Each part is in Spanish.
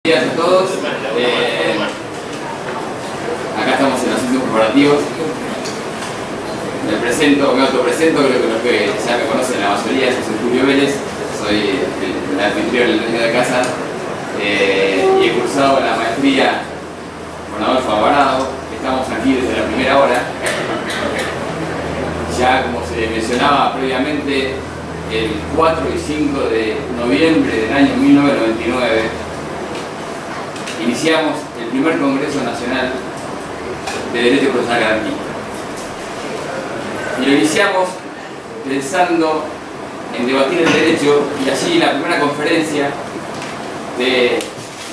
Buenos días a todos. Acá estamos en los centros corporativos. Me autopresento, creo que los que ya me conocen la mayoría. Yo soy Julio Vélez, soy el anfitrión, el dueño de casa, y he cursado la maestría con Adolfo Alvarado. Estamos aquí desde la primera hora. Ya, como se mencionaba previamente, el 4 y 5 de noviembre del año 1999 iniciamos el primer Congreso Nacional de Derecho Procesal Garantista. Y lo iniciamos pensando en debatir el derecho, y allí la primera conferencia de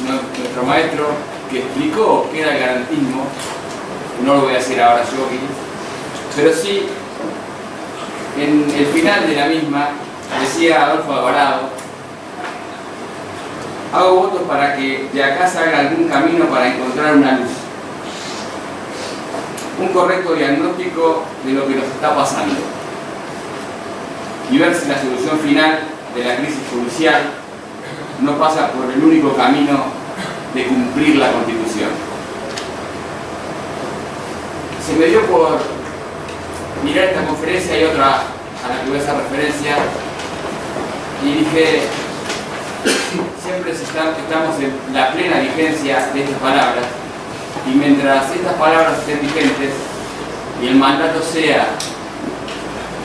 nuestro maestro que explicó qué era el garantismo, no lo voy a hacer ahora yo aquí, pero sí en el final de la misma decía Adolfo Alvarado: hago votos para que de acá salga algún camino para encontrar una luz, un correcto diagnóstico de lo que nos está pasando y ver si la solución final de la crisis judicial no pasa por el único camino de cumplir la Constitución. Se me dio por mirar esta conferencia y otra a la que voy a hacer referencia y dije: siempre estamos en la plena vigencia de estas palabras, y mientras estas palabras estén vigentes y el mandato sea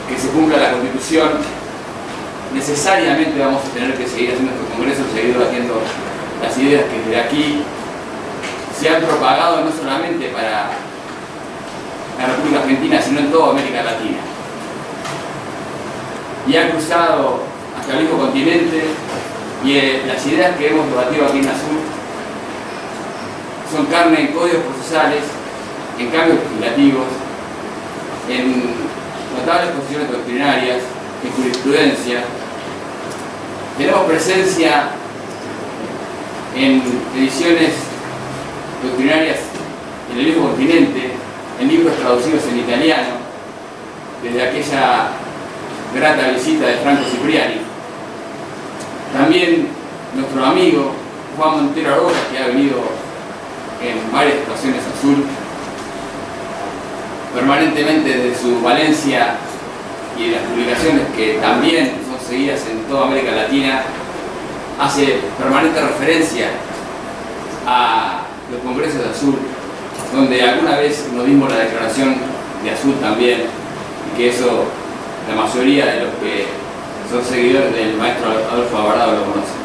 que se cumpla la Constitución, necesariamente vamos a tener que seguir haciendo nuestro congreso, seguir debatiendo las ideas que desde aquí se han propagado no solamente para la República Argentina, sino en toda América Latina, y ha cruzado hasta el viejo continente. Y las ideas que hemos debatido aquí en Azul son carne en códigos procesales, en cambios legislativos, en notables posiciones doctrinarias, en jurisprudencia. Tenemos presencia en ediciones doctrinarias en el viejo continente, en libros traducidos en italiano, desde aquella grata visita de Franco Cipriani. También nuestro amigo Juan Montero Aroca, que ha venido en varias ocasiones a Azul, permanentemente desde su Valencia y de las publicaciones que también son seguidas en toda América Latina, hace permanente referencia a los congresos de Azul, donde alguna vez nos dimos la declaración de Azul también, y que eso la mayoría de los que son seguidores del maestro Adolfo Alvarado lo conocen.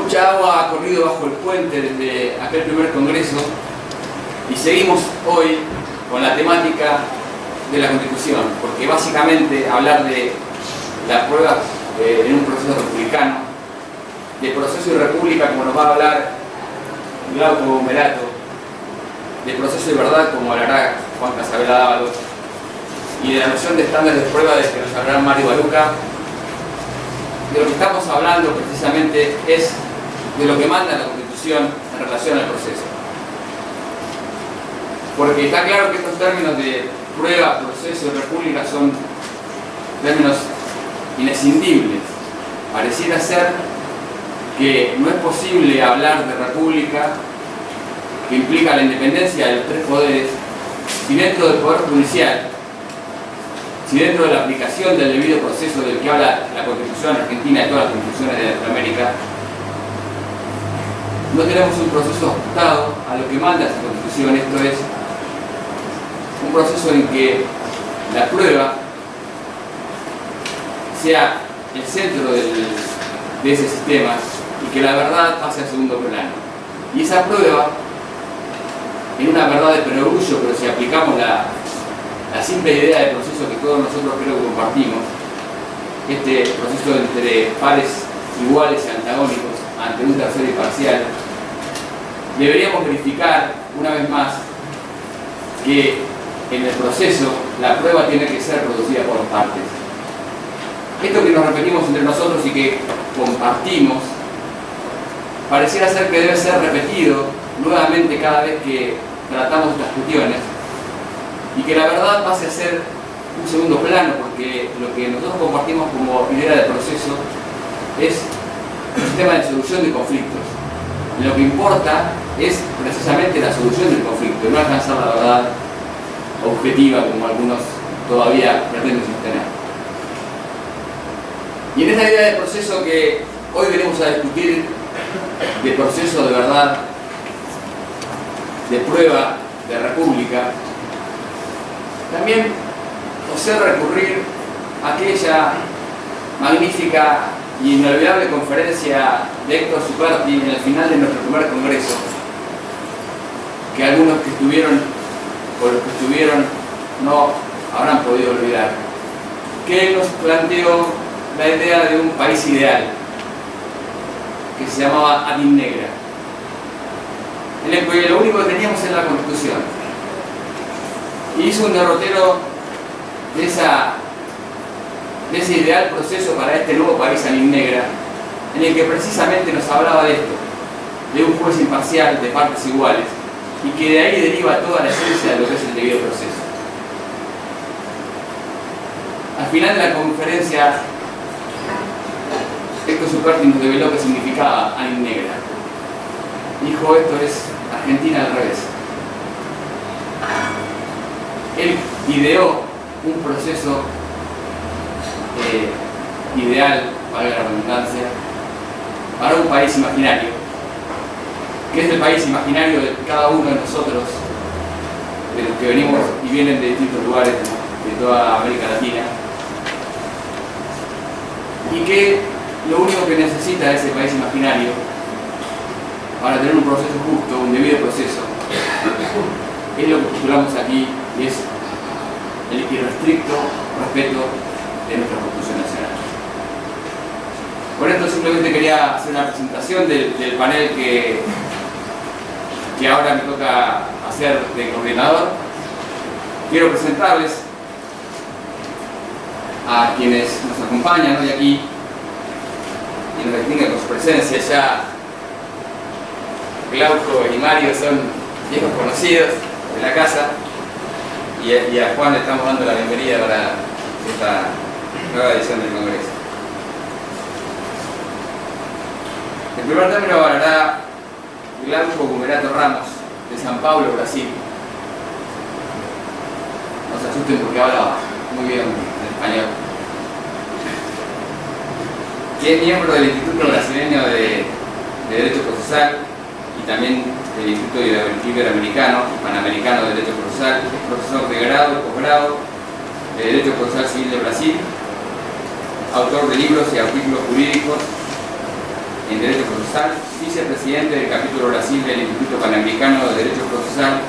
Mucha agua ha corrido bajo el puente desde aquel primer congreso, y seguimos hoy con la temática de la Constitución, porque básicamente hablar de la prueba en un proceso republicano, de proceso y república, como nos va a hablar Glauco Merato, de proceso y verdad, como hablará Juan Casabela Dávalos, y de la noción de estándares de prueba, de que nos hablará Mario Baruca. De lo que estamos hablando precisamente es de lo que manda la Constitución en relación al proceso. Porque está claro que estos términos de prueba, proceso y república son términos inescindibles. Pareciera ser que no es posible hablar de república, que implica la independencia de los tres poderes, si dentro del Poder Judicial, si dentro de la aplicación del debido proceso del que habla la Constitución argentina y todas las constituciones de Latinoamérica, no tenemos un proceso ajustado a lo que manda esa Constitución. Esto es un proceso en que la prueba sea el centro de ese sistema y que la verdad pase a segundo plano. Y esa prueba, en una verdad de perogrullo, pero si aplicamos la simple idea de proceso que todos nosotros creo que compartimos, este proceso entre pares iguales y antagónicos ante un tercero imparcial, deberíamos verificar una vez más que en el proceso la prueba tiene que ser producida por partes. Esto que nos repetimos entre nosotros y que compartimos, pareciera ser que debe ser repetido nuevamente cada vez que tratamos estas cuestiones, y que la verdad pase a ser un segundo plano, porque lo que nosotros compartimos como idea de proceso es un sistema de solución de conflictos. Lo que importa es precisamente la solución del conflicto, no alcanzar la verdad objetiva como algunos todavía pretenden sostener. Y en esta idea de proceso que hoy venimos a discutir, de proceso de verdad, de prueba, de república, también osé recurrir a aquella magnífica y inolvidable conferencia de Héctor Superti en el final de nuestro primer congreso, que algunos que estuvieron o los que estuvieron no habrán podido olvidar, que nos planteó la idea de un país ideal que se llamaba Ad Negra, en el que lo único que teníamos era la Constitución, y hizo un derrotero de ese ideal proceso para este nuevo país Ad Negra, en el que precisamente nos hablaba de esto, de un juez imparcial, de partes iguales, y que de ahí deriva toda la esencia de lo que es el debido proceso. Al final de la conferencia, Héctor Superti nos develó qué significaba Ad Negra. Dijo: esto es Argentina al revés. Él ideó un proceso ideal, valga la redundancia, para un país imaginario, que es el país imaginario de cada uno de nosotros, de los que venimos y vienen de distintos lugares de toda América Latina, y que lo único que necesita ese país imaginario para tener un proceso justo, un debido proceso, es lo que postulamos aquí, y es el irrestricto respeto de nuestra Constitución Nacional. Por esto simplemente quería hacer una presentación del panel que ahora me toca hacer de coordinador. Quiero presentarles a quienes nos acompañan hoy aquí y nos distinguen con su presencia. Ya Glauco y Mario son viejos conocidos de la casa, y a Juan le estamos dando la bienvenida para esta nueva edición del Congreso. El primer término lo hablará Glauco Gumerato Ramos, de San Paulo, Brasil. No se asusten porque habla muy bien en español. Y es miembro del Instituto Brasileño de Derecho Procesal y también del Instituto Iberoamericano y Panamericano de Derecho Procesal. Es profesor de grado y posgrado de Derecho Procesal Civil de Brasil, autor de libros y artículos jurídicos en Derecho Procesal, vicepresidente del capítulo Brasil del Instituto Panamericano de Derecho Procesal,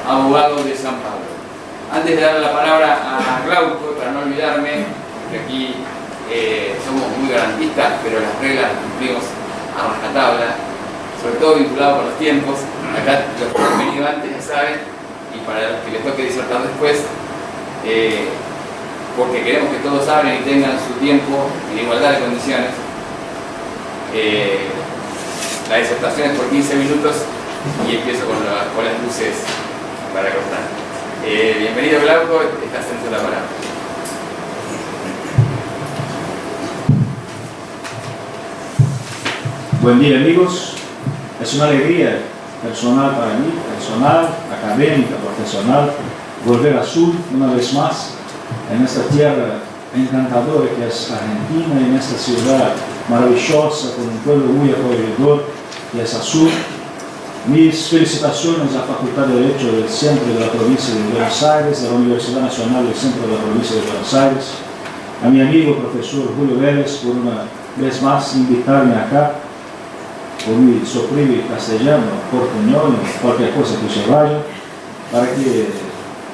abogado de San Pablo. Antes de darle la palabra a Glauco, para no olvidarme, que aquí somos muy garantistas, pero las reglas las cumplimos a rajatabla, sobre todo vinculado con los tiempos. Acá los que han venido antes ya saben, y para los que les toque disertar después, porque queremos que todos hablen y tengan su tiempo en igualdad de condiciones. La disertación es por 15 minutos y empiezo con las luces para cortar. Bienvenido Glauco, estás en la palabra. Buen día amigos, es una alegría personal para mí, personal, académica, profesional, volver a Sur una vez más en esta tierra encantadora que es Argentina, en esta ciudad maravillosa, con un pueblo muy acogedor que es Azul. Mis felicitaciones a la Facultad de Derecho del Centro de la Provincia de Buenos Aires, a la Universidad Nacional del Centro de la Provincia de Buenos Aires, a mi amigo profesor Julio Vélez por una vez más invitarme acá, por mi soprimo castellano, portuñol, cualquier cosa que se vaya, para que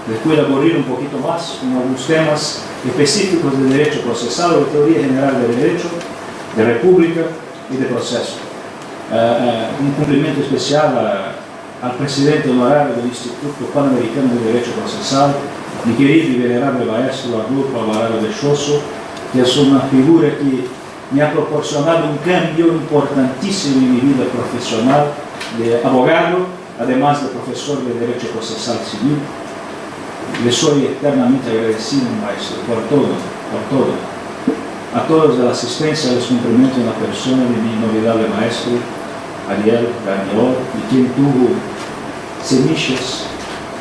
les pueda aburrir un poquito más con algunos temas específicos de derecho procesal o de teoría general de derecho, de república y de proceso. Un cumplimiento especial al presidente honorario del Instituto Panamericano de Derecho Procesal, mi querido y venerable maestro Adolfo Alvarado de Choso, que es una figura que me ha proporcionado un cambio importantísimo en mi vida profesional de abogado, además de profesor de Derecho Procesal Civil. Le soy eternamente agradecido, maestro, por todo, por todo. a todos de la asistencia al cumplimiento en la persona de mi inolvidable maestro, Ariel Daniel, y quien tuvo semillas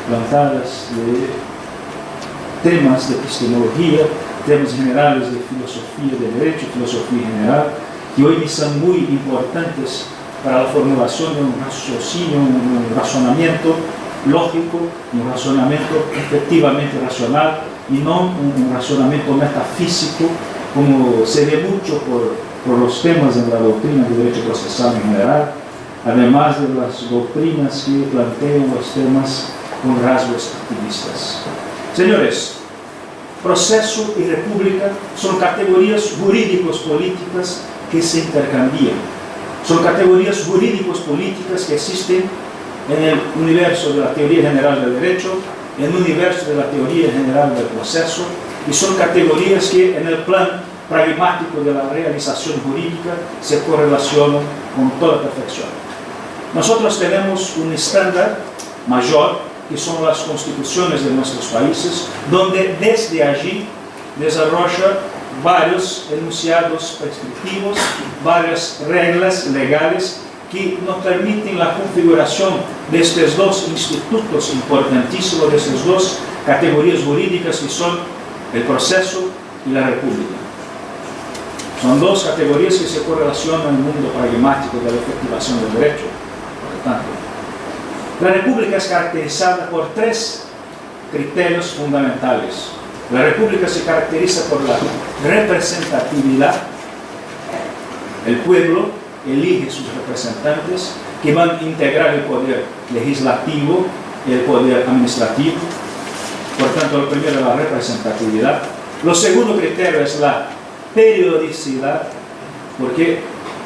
plantadas de temas de epistemología, temas generales de filosofía de derecho, filosofía general, que hoy son muy importantes para la formulación de un raciocinio, un razonamiento lógico, un razonamiento efectivamente racional y no un razonamiento metafísico, como se ve mucho por los temas en la doctrina de derecho procesal en general, además de las doctrinas que plantean los temas con rasgos activistas. Señores, proceso y república son categorías jurídicos-políticas que se intercambian. Son categorías jurídicos-políticas que existen en el universo de la teoría general del derecho, en el universo de la teoría general del proceso, y son categorías que en el plan pragmático de la realización jurídica se correlacionan con toda perfección. Nosotros tenemos un estándar mayor, que son las constituciones de nuestros países, donde desde allí desarrolla varios enunciados prescriptivos, varias reglas legales que nos permiten la configuración de estos dos institutos importantísimos, de estas dos categorías jurídicas que son el proceso y la república. Son dos categorías que se correlacionan en el mundo pragmático de la efectivación del derecho. Por lo tanto, la república es caracterizada por tres criterios fundamentales. La república se caracteriza por la representatividad. El pueblo elige sus representantes que van a integrar el poder legislativo y el poder administrativo. Por tanto, lo primero es la representatividad. Lo segundo criterio es la periodicidad, porque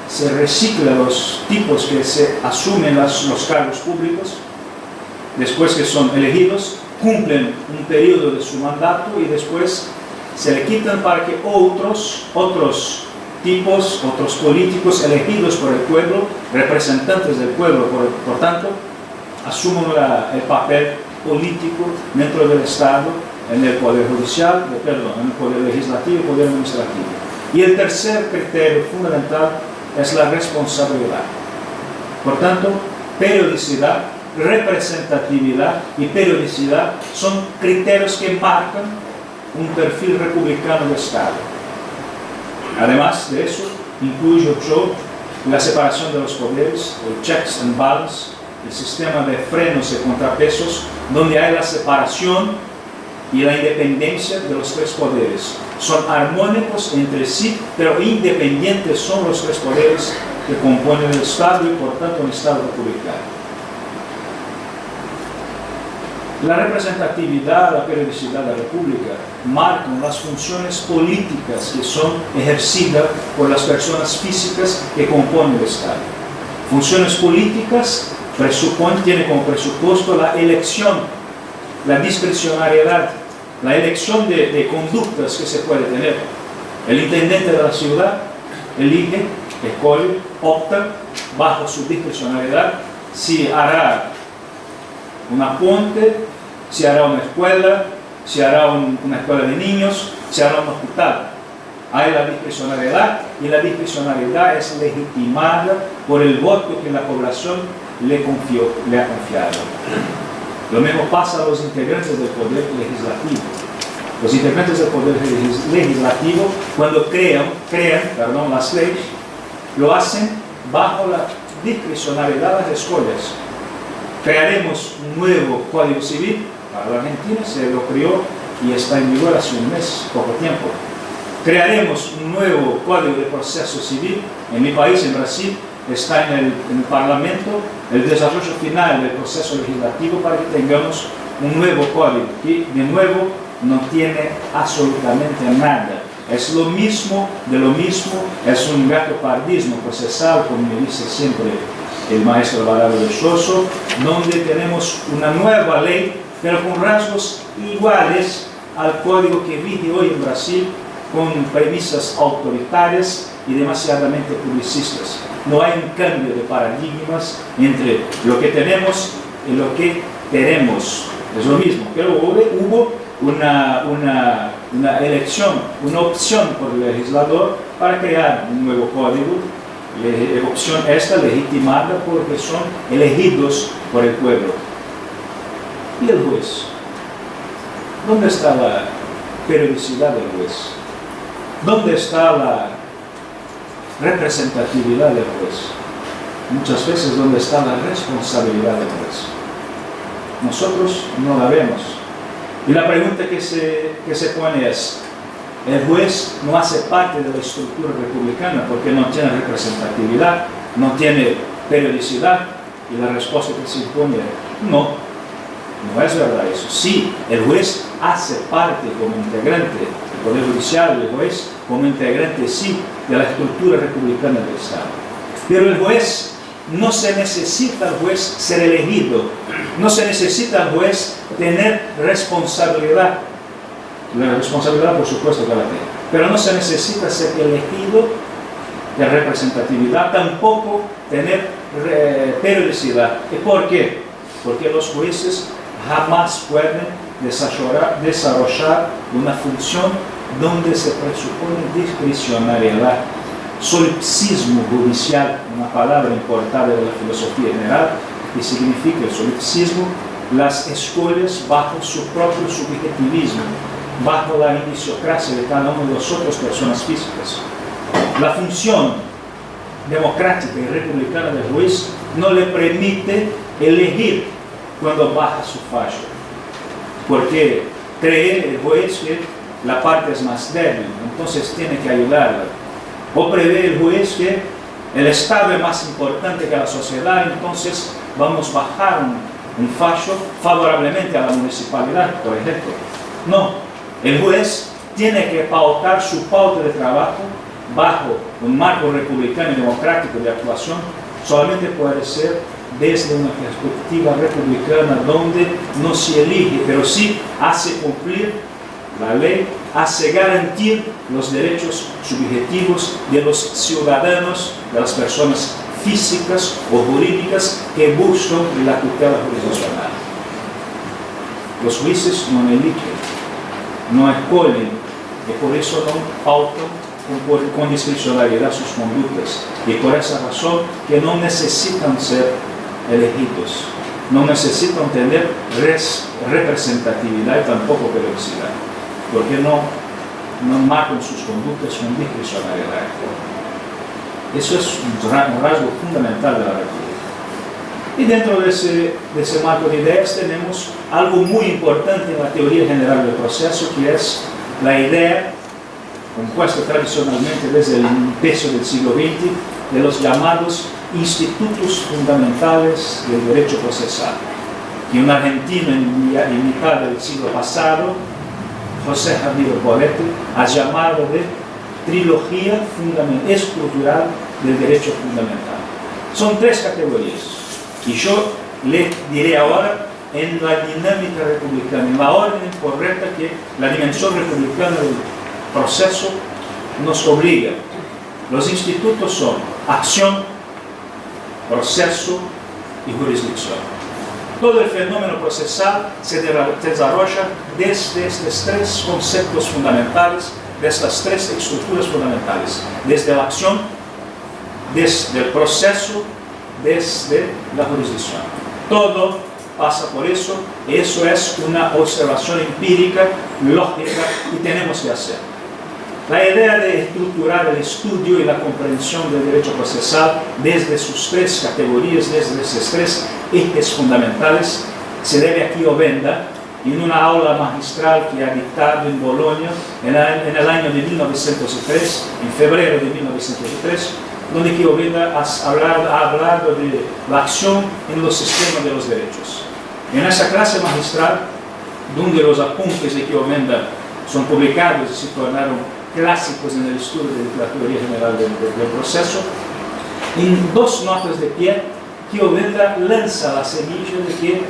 se reciclan los tipos que se asumen los cargos públicos después que son elegidos, cumplen un periodo de su mandato y después se le quitan para que otros tipos, otros políticos elegidos por el pueblo, representantes del pueblo, por tanto, asuman el papel político dentro del Estado, en el poder judicial, en el poder legislativo y poder administrativo. Y el tercer criterio fundamental es la responsabilidad. Por tanto, periodicidad, representatividad y periodicidad son criterios que marcan un perfil republicano del Estado. Además de eso, incluyo yo la separación de los poderes, el checks and balance, el sistema de frenos y contrapesos, donde hay la separación y la independencia de los tres poderes. Son armónicos entre sí, pero independientes son los tres poderes que componen el Estado y por tanto un Estado republicano. La representatividad, la periodicidad de la República marcan las funciones políticas que son ejercidas por las personas físicas que componen el Estado. Funciones políticas tienen como presupuesto la elección, la discrecionariedad, la elección de conductas que se puede tener. El intendente de la ciudad elige, escoge, opta bajo su discrecionalidad si hará una puente, si hará una escuela, si hará una escuela de niños, si hará un hospital. Hay la discrecionalidad y la discrecionalidad es legitimada por el voto que la población le ha confiado. Lo mismo pasa a los integrantes del Poder Legislativo. Los integrantes del Poder Legislativo, cuando crean las leyes, lo hacen bajo la discrecionalidad de las escuelas. Crearemos un nuevo Código Civil para la Argentina, se lo creó y está en vigor hace un mes, poco tiempo. Crearemos un nuevo Código de Proceso Civil. En mi país, en Brasil, está en el Parlamento el desarrollo final del proceso legislativo para que tengamos un nuevo código que, de nuevo, no tiene absolutamente nada. Es lo mismo de lo mismo, es un gatopardismo procesal, como me dice siempre el maestro Alvarado de Soso, donde tenemos una nueva ley, pero con rasgos iguales al código que rige hoy en Brasil, con premisas autoritarias y demasiadamente publicistas. No hay un cambio de paradigmas entre lo que tenemos y lo que queremos. Es lo mismo, pero hubo una elección, una opción por el legislador para crear un nuevo código, opción esta legitimada porque son elegidos por el pueblo. ¿Y el juez? ¿Dónde está la periodicidad del juez? ¿Dónde está la representatividad del juez? Muchas veces, ¿dónde está la responsabilidad del juez? Nosotros no la vemos. Y la pregunta que se pone es, el juez no hace parte de la estructura republicana porque no tiene representatividad, no tiene periodicidad, y la respuesta que se impone es, no es verdad eso. Sí, el juez hace parte como integrante del Poder Judicial, el juez como integrante, sí, de la estructura republicana del Estado. Pero el juez, no se necesita el juez ser elegido, no se necesita el juez tener responsabilidad. La responsabilidad, por supuesto, que la tiene, pero no se necesita ser elegido de representatividad, tampoco tener periodicidad. ¿Y por qué? Porque los jueces jamás pueden desarrollar una función donde se presupone discrecionalidad. Solipsismo judicial, una palabra importada de la filosofía general, que significa el solipsismo, las escollas bajo su propio subjetivismo, bajo la indiciocracia de cada una de las otras personas físicas. La función democrática y republicana del juez no le permite elegir cuando baja su fallo, porque cree el juez que la parte es más débil, entonces tiene que ayudarla. O prevé el juez que el Estado es más importante que la sociedad, entonces vamos a bajar un fallo favorablemente a la municipalidad, por ejemplo. No, el juez tiene que pautar su pauta de trabajo bajo un marco republicano y democrático de actuación. Solamente puede ser desde una perspectiva republicana donde no se elige, pero sí hace cumplir la ley, hace garantir los derechos subjetivos de los ciudadanos, de las personas físicas o jurídicas que buscan la tutela jurisdiccional. Los jueces no eligen, no escogen, y por eso no pautan con discrecionalidad sus conductas, y por esa razón que no necesitan ser elegidos, no necesitan tener representatividad y tampoco periodicidad, porque no marcan sus conductas con discrecionalidad. Eso es un rasgo fundamental de la República. Y dentro de ese marco de ideas tenemos algo muy importante en la teoría general del proceso, que es la idea, compuesta tradicionalmente desde el inicio del siglo XX, de los llamados institutos fundamentales del derecho procesal, que en Argentina, en mitad del siglo pasado, José Javier Poletti ha llamado de trilogía estructural del derecho fundamental. Son tres categorías, y yo le diré ahora en la dinámica republicana, en la orden correcta que la dimensión republicana del proceso nos obliga. Los institutos son acción, proceso y jurisdicción. Todo el fenómeno procesal se desarrolla desde estos tres conceptos fundamentales, de estas tres estructuras fundamentales, desde la acción, desde el proceso, desde la jurisdicción. Todo pasa por eso, y eso es una observación empírica, lógica, y tenemos que hacer. La idea de estructurar el estudio y la comprensión del derecho procesal desde sus tres categorías, desde esos tres ejes fundamentales, se debe a Chiovenda en una aula magistral que ha dictado en Bolonia en el año de 1903, en febrero de 1903, donde Chiovenda ha hablado de la acción en los sistemas de los derechos. En esa clase magistral, donde los apuntes de Chiovenda son publicados y se tornaron clásicos en el estudio de la teoría general del proceso, en dos notas de pie, Chiovenda lanza la semilla de que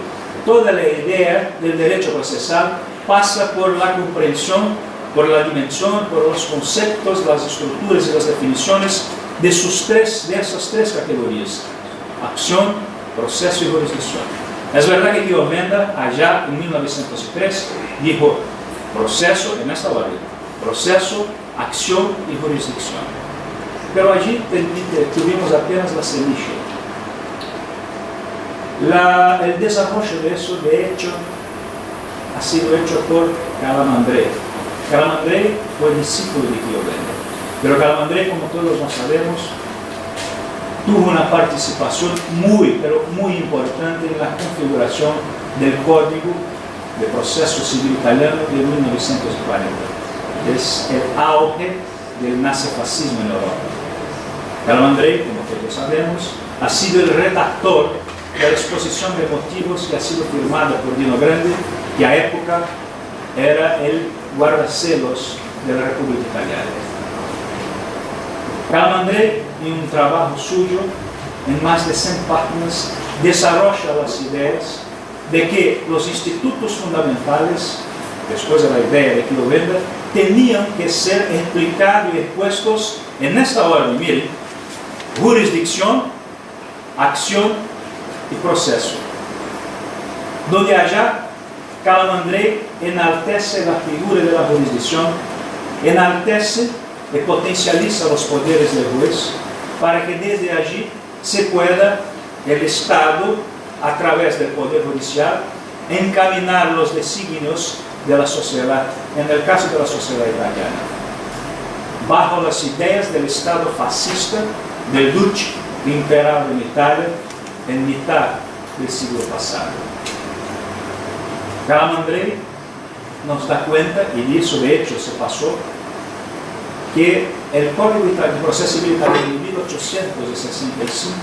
toda la idea del derecho procesal pasa por la comprensión, por la dimensión, por los conceptos, las estructuras y las definiciones de esas tres categorías: acción, proceso y jurisdicción. Es verdad que Chiovenda, allá en 1903, dijo: proceso, en esta orden, proceso, acción y jurisdicción. Pero allí tuvimos apenas la semilla. El desarrollo de eso, de hecho, ha sido hecho por Calamandrei. Calamandrei fue discípulo de Pío X, pero Calamandrei, como todos lo sabemos, tuvo una participación pero muy importante en la configuración del Código de Proceso Civil Italiano de 1940. Es el auge del nazifascismo en Europa. Calamandrei, como todos sabemos, ha sido el redactor de la exposición de motivos que ha sido firmada por Dino Grande, que a época era el guardacelos de la República Italiana. Calamandrei, en un trabajo suyo, en más de 100 páginas, desarrolla las ideas de que los institutos fundamentales, después de la idea de Pío X, tenían que ser explicados y expuestos en esta orden, miren: jurisdicción, acción y proceso. Donde allá Calamandrei enaltece la figura de la jurisdicción, enaltece y potencializa los poderes del juez, para que desde allí se pueda el Estado, a través del Poder Judicial, encaminar los designios de la sociedad, en el caso de la sociedad italiana, bajo las ideas del Estado fascista del Duce que imperaba en Italia en mitad del siglo pasado. Calamandrei nos da cuenta, y eso de hecho se pasó, que el Código de Proceso Civil Italiano de 1865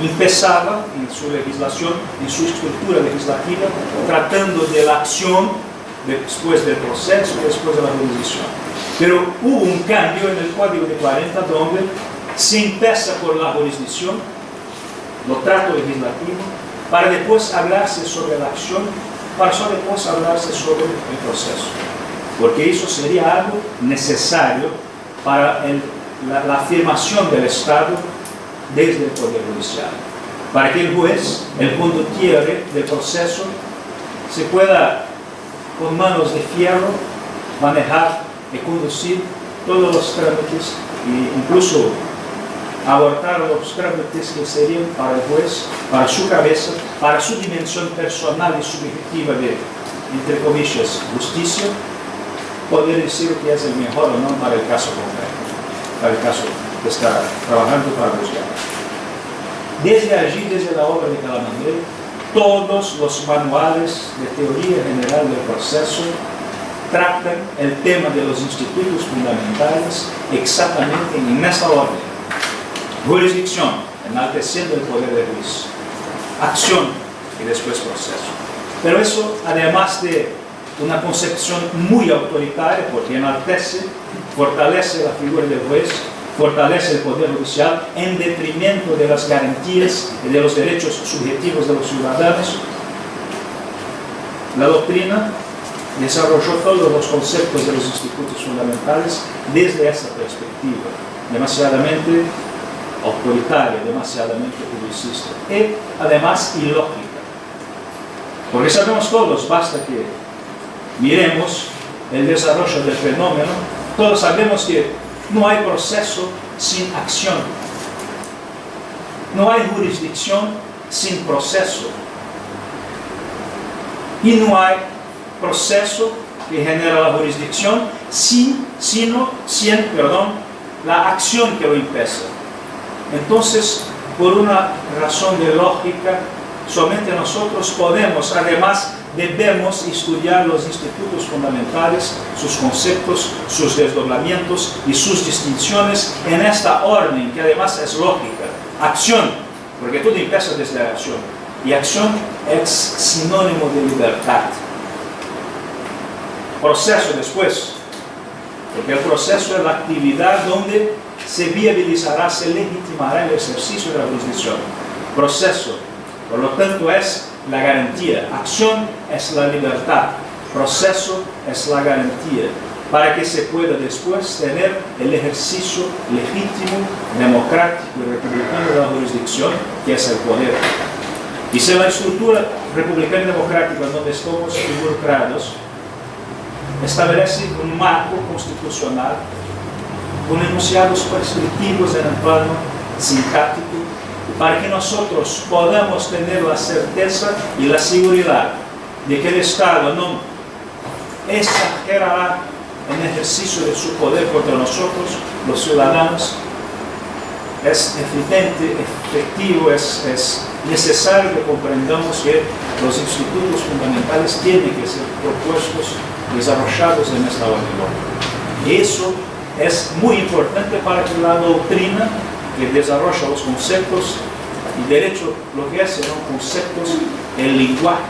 empezaba en su legislación, en su estructura legislativa, tratando de la acción después del proceso y después de la jurisdicción. Pero hubo un cambio en el Código de 40 donde se empieza por la jurisdicción, lo trato legislativo, para después hablarse sobre la acción, para solo después hablarse sobre el proceso. Porque eso sería algo necesario para la afirmación del Estado desde el Poder Judicial, para que el juez, el condottiere del proceso, se pueda con manos de fierro manejar y conducir todos los trámites e incluso abortar los trámites que serían para el juez, para su cabeza, para su dimensión personal y subjetiva de, entre comillas, justicia, poder decir que es el mejor o no para el caso concreto, para el caso que está trabajando para juzgar. Desde allí, desde la obra de Calamandrei, todos los manuales de teoría general del proceso tratan el tema de los institutos fundamentales exactamente en esa orden: jurisdicción, enalteciendo el poder del juez; acción y después proceso. Pero eso, además de una concepción muy autoritaria, porque enaltece, fortalece la figura del juez, fortalece el poder judicial en detrimento de las garantías y de los derechos subjetivos de los ciudadanos. La doctrina desarrolló todos los conceptos de los institutos fundamentales desde esa perspectiva, demasiadamente autoritaria, demasiadamente publicista y además ilógica. Porque sabemos todos, basta que miremos el desarrollo del fenómeno, todos sabemos que no hay proceso sin acción, no hay jurisdicción sin proceso, y no hay proceso que genera la jurisdicción sin la acción que lo empieza. Entonces, por una razón de lógica, solamente nosotros podemos, además, debemos estudiar los institutos fundamentales, sus conceptos, sus desdoblamientos y sus distinciones en esta orden, que además es lógica. Acción, porque todo empieza desde la acción, y acción es sinónimo de libertad. Proceso después, porque el proceso es la actividad donde se viabilizará, se legitimará el ejercicio de la jurisdicción. Proceso, por lo tanto, es la garantía. Acción es la libertad. Proceso es la garantía para que se pueda después tener el ejercicio legítimo, democrático y republicano de la jurisdicción, que es el poder. Y si la estructura republicana y democrática en donde estamos involucrados establece un marco constitucional con enunciados prescriptivos en el plano sintáctico para que nosotros podamos tener la certeza y la seguridad de que el Estado no exagerará en ejercicio de su poder contra nosotros, los ciudadanos. Es evidente, efectivo, es necesario que comprendamos que los institutos fundamentales tienen que ser propuestos, desarrollados en esta orden. Y eso es muy importante para que la doctrina que desarrolla los conceptos, y derecho lo que es son conceptos, el lenguaje,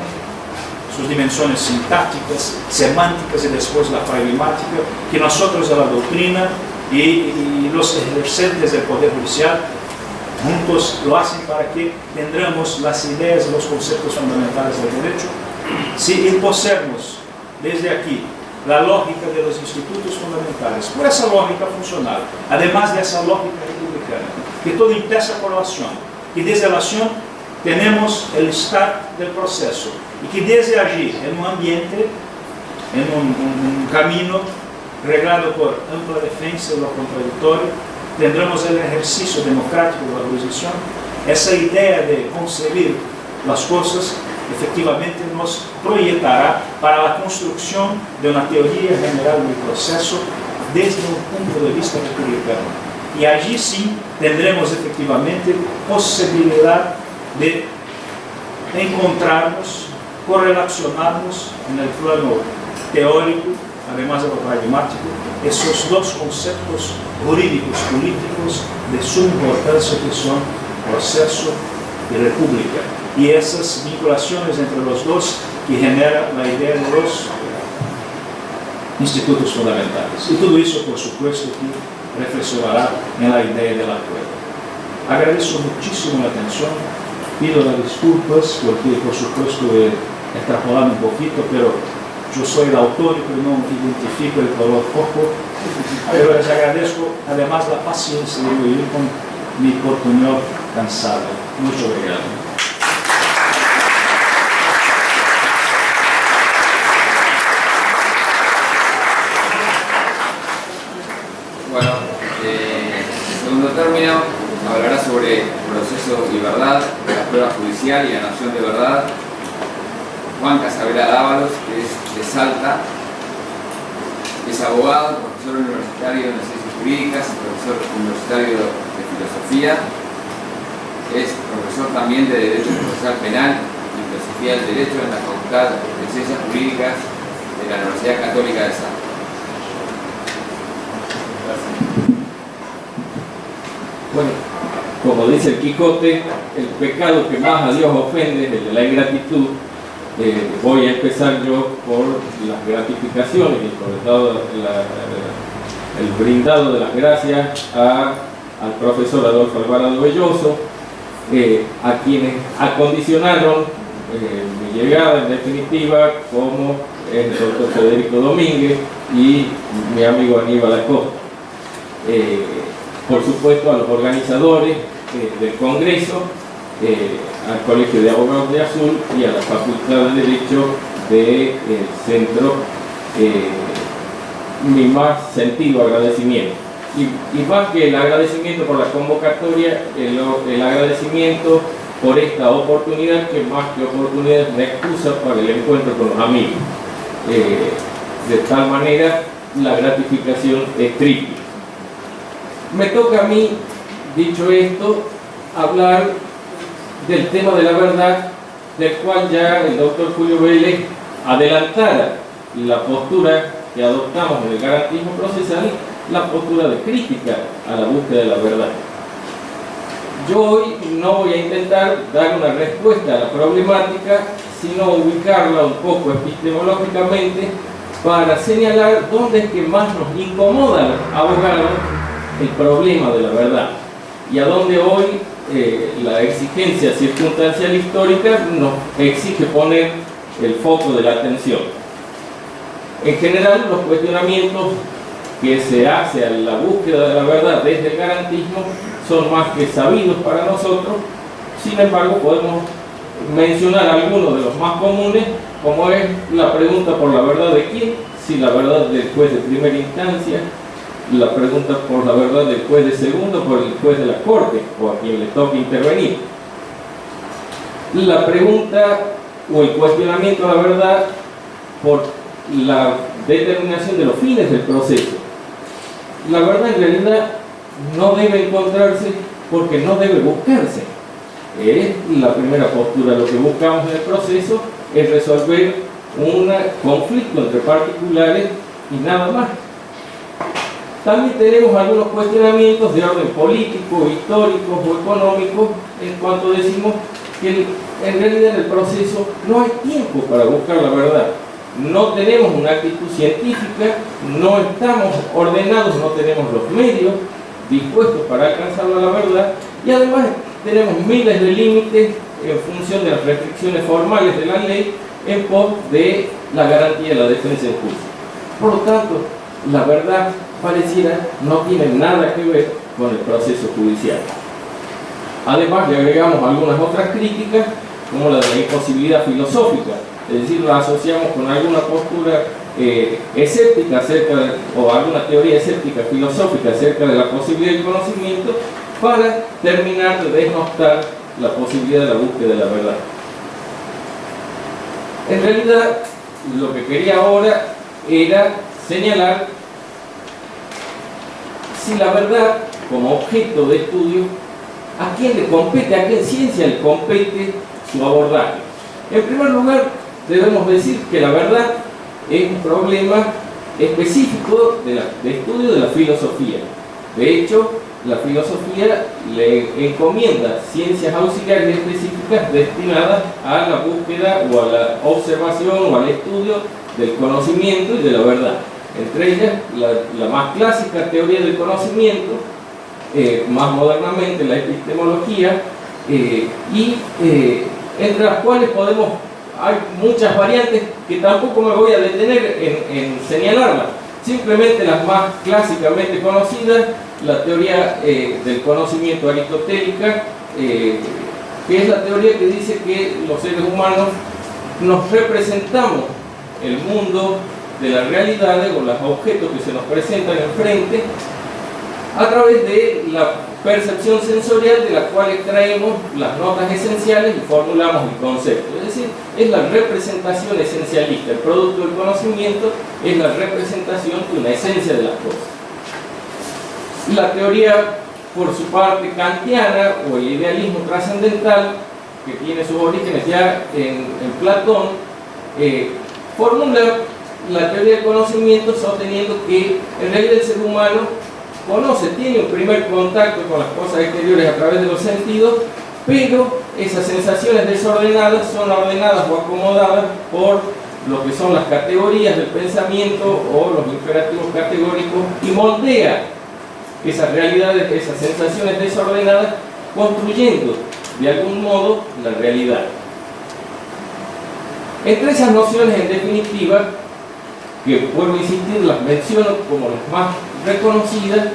sus dimensiones sintácticas, semánticas y después la pragmática, que nosotros de la doctrina y los ejercentes del Poder Judicial juntos lo hacen para que tendremos las ideas y los conceptos fundamentales del derecho. Si imposemos desde aquí la lógica de los institutos fundamentales, por esa lógica funcional, además de esa lógica republicana, que todo empieza por la acción, y desde la acción tenemos el start del proceso, y que desde allí, en un ambiente, en un camino reglado por ampla defensa de lo contradictorio, tendremos el ejercicio democrático de la jurisdicción. Esa idea de concebir las cosas efectivamente nos proyectará para la construcción de una teoría general del proceso desde un punto de vista republicano. Y allí sí tendremos efectivamente posibilidad de encontrarnos, correlacionarnos en el plano teórico, además de lo pragmático, esos dos conceptos jurídicos políticos de suma importancia que son proceso y república, y esas vinculaciones entre los dos que generan la idea de los institutos fundamentales. Y todo eso, por supuesto, que reflexionará en la idea del acuerdo. Agradezco muchísimo la atención, pido las disculpas porque, por supuesto, he extrapolado un poquito, pero yo soy el autor y no identifico el color rojo, pero les agradezco además la paciencia de vivir con mi oportunidad cansada. Muchas gracias. Bueno, el segundo término hablará sobre proceso y verdad, la prueba judicial y la noción de verdad. Juan Casabela Dávalos, que es de Salta, es abogado, profesor universitario de Ciencias Jurídicas, profesor universitario de Filosofía, es profesor también de Derecho Procesal Penal y Filosofía del Derecho en la Facultad de Ciencias Jurídicas de la Universidad Católica de Salta. Bueno, como dice el Quijote, el pecado que más a Dios ofende es el de la ingratitud. Voy a empezar yo por las gratificaciones y sobre todo el brindado de las gracias al profesor Adolfo Alvarado Belloso, a quienes acondicionaron mi llegada en definitiva, como el doctor Federico Domínguez y mi amigo Aníbal Acosta. Por supuesto a los organizadores del Congreso, al Colegio de Abogados de Azul y a la Facultad de Derecho del Centro, mi más sentido agradecimiento. Y más que el agradecimiento por la convocatoria, el agradecimiento por esta oportunidad, que más que oportunidad es una excusa para el encuentro con los amigos. De tal manera, la gratificación es triple. Me toca a mí, dicho esto, hablar del tema de la verdad, del cual ya el doctor Julio Vélez adelantara la postura que adoptamos en el garantismo procesal, la postura de crítica a la búsqueda de la verdad. Yo hoy no voy a intentar dar una respuesta a la problemática, sino ubicarla un poco epistemológicamente para señalar dónde es que más nos incomoda a los abogados el problema de la verdad y a dónde hoy la exigencia circunstancial histórica nos exige poner el foco de la atención. En general, los cuestionamientos que se hace a la búsqueda de la verdad desde el garantismo son más que sabidos para nosotros. Sin embargo, podemos mencionar algunos de los más comunes como es la pregunta por la verdad de quién, si la verdad del juez de primera instancia, la pregunta por la verdad del juez de segundo, por el juez de la corte o a quien le toque intervenir. La pregunta o el cuestionamiento a la verdad por la determinación de los fines del proceso. La verdad en realidad no debe encontrarse porque no debe buscarse. Es la primera postura. Lo que buscamos en el proceso es resolver un conflicto entre particulares y nada más. También tenemos algunos cuestionamientos de orden político, histórico o económico en cuanto decimos que en realidad en el proceso no hay tiempo para buscar la verdad. No tenemos una actitud científica, no estamos ordenados, no tenemos los medios dispuestos para alcanzar la verdad y además tenemos miles de límites en función de las restricciones formales de la ley en pos de la garantía de la defensa en curso. Por lo tanto, la verdad pareciera no tiene nada que ver con el proceso judicial. Además, le agregamos algunas otras críticas, como la de la imposibilidad filosófica, es decir, la asociamos con alguna postura escéptica acerca de, o alguna teoría escéptica filosófica acerca de la posibilidad del conocimiento para terminar de desnostar la posibilidad de la búsqueda de la verdad. En realidad, lo que quería ahora era señalar si la verdad como objeto de estudio, ¿a quién le compete, a qué ciencia le compete su abordaje? En primer lugar, debemos decir que la verdad es un problema específico de estudio de la filosofía. De hecho, la filosofía le encomienda ciencias auxiliares específicas destinadas a la búsqueda o a la observación o al estudio del conocimiento y de la verdad. Entre ellas, la más clásica teoría del conocimiento, más modernamente la epistemología, y entre las cuales hay muchas variantes que tampoco me voy a detener en señalarlas. Simplemente las más clásicamente conocidas, la teoría del conocimiento aristotélica, que es la teoría que dice que los seres humanos nos representamos el mundo de las realidades o los objetos que se nos presentan enfrente a través de la percepción sensorial de la cual extraemos las notas esenciales y formulamos el concepto. Es decir, es la representación esencialista. El producto del conocimiento es la representación de una esencia de las cosas. La teoría, por su parte kantiana, o el idealismo trascendental, que tiene sus orígenes ya en Platón, formula la teoría del conocimiento sosteniendo que en realidad el ser humano tiene un primer contacto con las cosas exteriores a través de los sentidos, pero esas sensaciones desordenadas son ordenadas o acomodadas por lo que son las categorías del pensamiento o los imperativos categóricos y moldea esas realidades, esas sensaciones desordenadas, construyendo de algún modo la realidad. Entre esas nociones, en definitiva, que vuelvo a insistir, las menciono como las más reconocidas,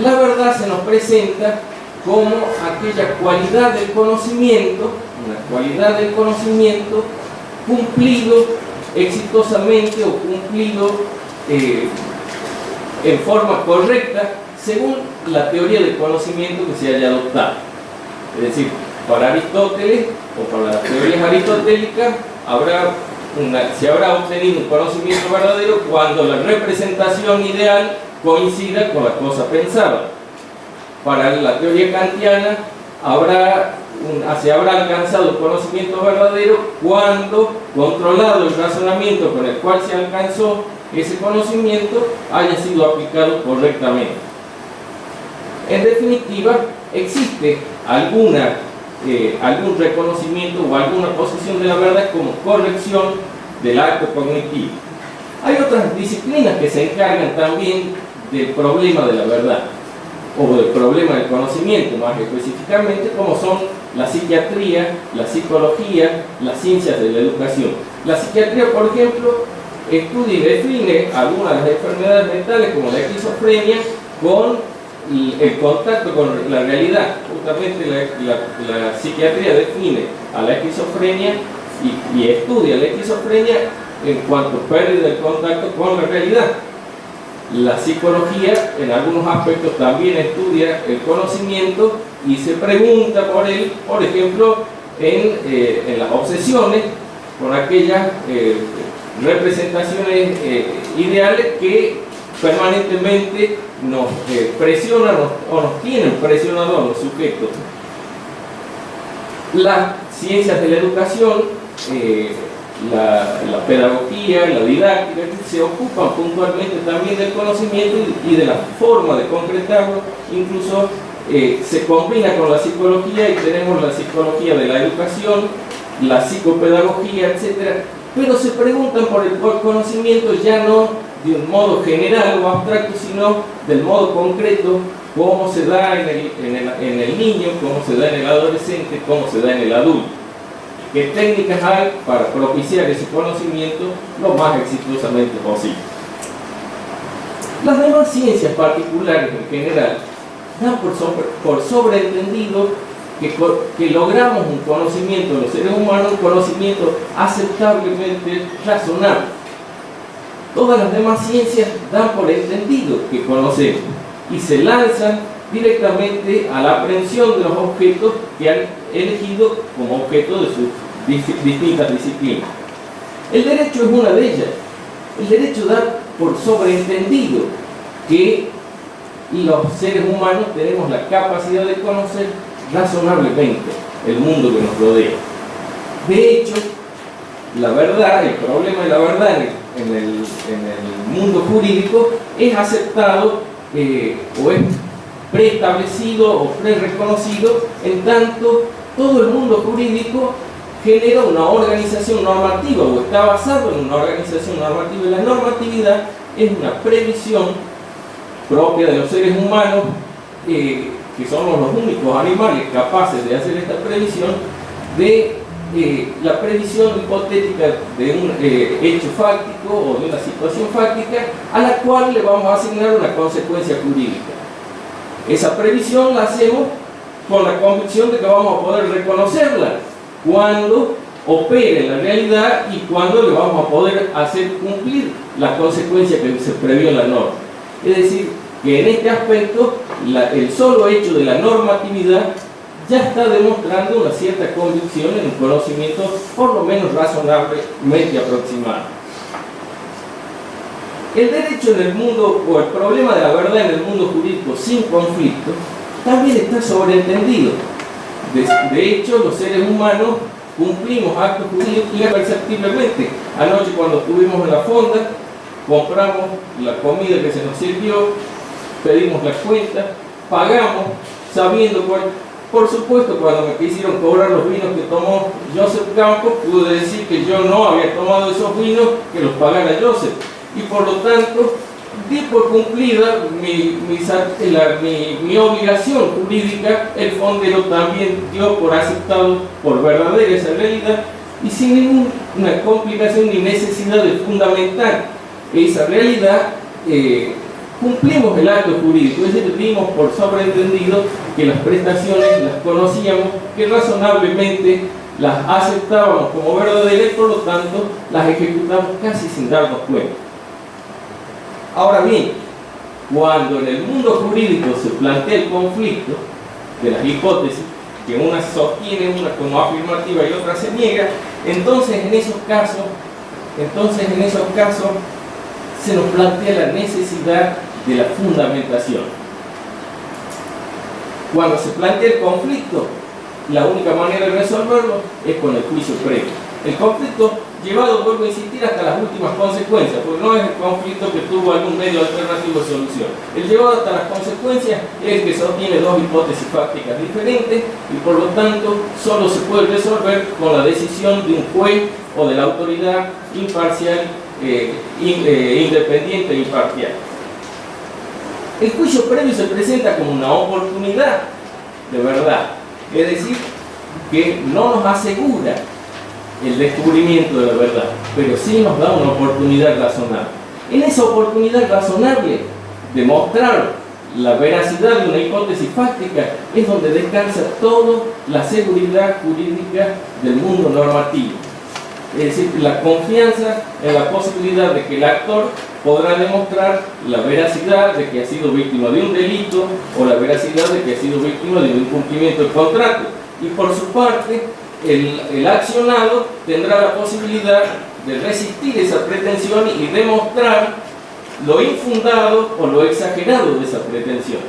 la verdad se nos presenta como aquella cualidad del conocimiento, una cualidad del conocimiento cumplido exitosamente o cumplido en forma correcta según la teoría del conocimiento que se haya adoptado. Es decir, para Aristóteles o para las teorías aristotélicas se habrá obtenido un conocimiento verdadero cuando la representación ideal coincida con la cosa pensada. Para la teoría kantiana se habrá alcanzado el conocimiento verdadero cuando, controlado el razonamiento con el cual se alcanzó ese conocimiento, haya sido aplicado correctamente. En definitiva, existe algún reconocimiento o alguna posición de la verdad como corrección del acto cognitivo. Hay otras disciplinas que se encargan también del problema de la verdad o del problema del conocimiento, más específicamente, como son la psiquiatría, la psicología, las ciencias de la educación. La psiquiatría, por ejemplo, estudia y define algunas de las enfermedades mentales como la esquizofrenia con el contacto con la realidad. Justamente la psiquiatría define a la esquizofrenia y estudia la esquizofrenia en cuanto a pérdida del contacto con la realidad. La psicología en algunos aspectos también estudia el conocimiento y se pregunta por él, por ejemplo, en las obsesiones, con aquellas representaciones ideales que permanentemente nos presionan o nos tienen presionados a los sujetos. Las ciencias de la educación, la pedagogía, la didáctica, se ocupan puntualmente también del conocimiento y de la forma de concretarlo. Incluso se combina con la psicología y tenemos la psicología de la educación, la psicopedagogía, etc. Pero se preguntan por el conocimiento ya no de un modo general o abstracto, sino del modo concreto, cómo se da en el niño, cómo se da en el adolescente, cómo se da en el adulto. ¿Qué técnicas hay para propiciar ese conocimiento lo más exitosamente posible? Las demás ciencias particulares en general dan por sobreentendido que logramos un conocimiento de los seres humanos, un conocimiento aceptablemente razonable. Todas las demás ciencias dan por entendido que conocemos y se lanzan directamente a la aprehensión de los objetos que han elegido como objeto de sus distintas disciplinas. El derecho es una de ellas. El derecho da por sobreentendido que los seres humanos tenemos la capacidad de conocer razonablemente el mundo que nos rodea. De hecho, la verdad, el problema de la verdad en el mundo jurídico es aceptado o es preestablecido o prereconocido en tanto todo el mundo jurídico genera una organización normativa o está basado en una organización normativa, y la normatividad es una previsión propia de los seres humanos, que somos los únicos animales capaces de hacer esta previsión, de la previsión hipotética de un hecho fáctico o de una situación fáctica a la cual le vamos a asignar una consecuencia jurídica. Esa previsión la hacemos con la convicción de que vamos a poder reconocerla cuando opere en la realidad y cuando le vamos a poder hacer cumplir la consecuencia que se previó en la norma. Es decir, que en este aspecto el solo hecho de la normatividad ya está demostrando una cierta convicción en un conocimiento por lo menos razonablemente aproximado. El derecho en el mundo, o el problema de la verdad en el mundo jurídico sin conflicto, también está sobreentendido. De hecho, los seres humanos cumplimos actos jurídicos imperceptiblemente. Anoche, cuando estuvimos en la fonda, compramos la comida que se nos sirvió, pedimos la cuenta, pagamos, sabiendo cuál. Por supuesto, cuando me quisieron cobrar los vinos que tomó Joseph Campos, pude decir que yo no había tomado esos vinos, que los pagara Joseph. Y por lo tanto, di por cumplida mi obligación jurídica. El fondero también dio por aceptado, por verdadera esa realidad, y sin ninguna complicación ni necesidad de fundamentar esa realidad, cumplimos el acto jurídico. Es decir, dimos por sobreentendido que las prestaciones las conocíamos, que razonablemente las aceptábamos como verdaderas y por lo tanto las ejecutamos casi sin darnos cuenta. Ahora bien, cuando en el mundo jurídico se plantea el conflicto de las hipótesis, que una sostiene una como afirmativa y otra se niega, entonces en esos casos se nos plantea la necesidad de la fundamentación. Cuando se plantea el conflicto, la única manera de resolverlo es con el juicio previo. El conflicto llevado, vuelvo a insistir, hasta las últimas consecuencias, porque no es el conflicto que tuvo algún medio alternativo de solución. El llevado hasta las consecuencias es el que sostiene dos hipótesis fácticas diferentes y por lo tanto solo se puede resolver con la decisión de un juez o de la autoridad imparcial, independiente e imparcial. El juicio previo se presenta como una oportunidad de verdad, es decir, que no nos asegura el descubrimiento de la verdad, pero sí nos da una oportunidad razonable. En esa oportunidad razonable de mostrar la veracidad de una hipótesis fáctica es donde descansa toda la seguridad jurídica del mundo normativo. es decir, la confianza en la posibilidad de que el actor podrá demostrar la veracidad de que ha sido víctima de un delito o la veracidad de que ha sido víctima de un incumplimiento del contrato. Y por su parte, el accionado tendrá la posibilidad de resistir esa pretensión y demostrar lo infundado o lo exagerado de esa pretensión.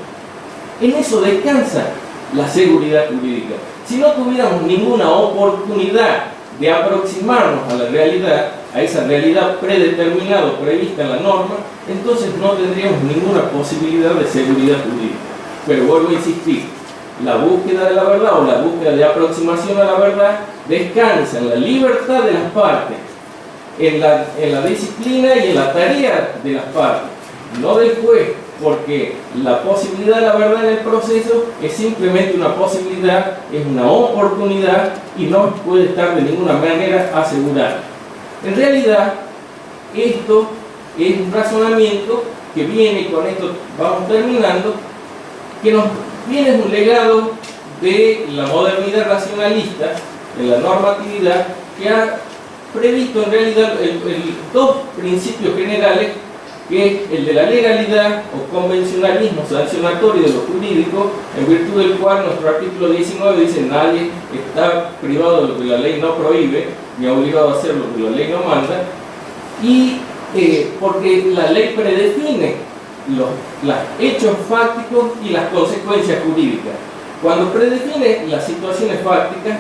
En eso descansa la seguridad jurídica. Si no tuviéramos ninguna oportunidad de aproximarnos a la realidad, a esa realidad predeterminada o prevista en la norma, entonces no tendríamos ninguna posibilidad de seguridad jurídica. Pero vuelvo a insistir, la búsqueda de la verdad o la búsqueda de aproximación a la verdad descansa en la libertad de las partes, en la disciplina y en la tarea de las partes, no del juez, porque la posibilidad de la verdad en el proceso es simplemente una posibilidad, es una oportunidad y no puede estar de ninguna manera asegurada. En realidad, esto es un razonamiento que viene, y con esto vamos terminando, que nos viene un legado de la modernidad racionalista, de la normatividad, que ha previsto en realidad dos principios generales, que es el de la legalidad o convencionalismo sancionatorio de lo jurídico, en virtud del cual nuestro artículo 19 dice: nadie está privado de lo que la ley no prohíbe, ni obligado a hacer lo que la ley no manda, y porque la ley predefine los hechos fácticos y las consecuencias jurídicas. Cuando predefine las situaciones fácticas,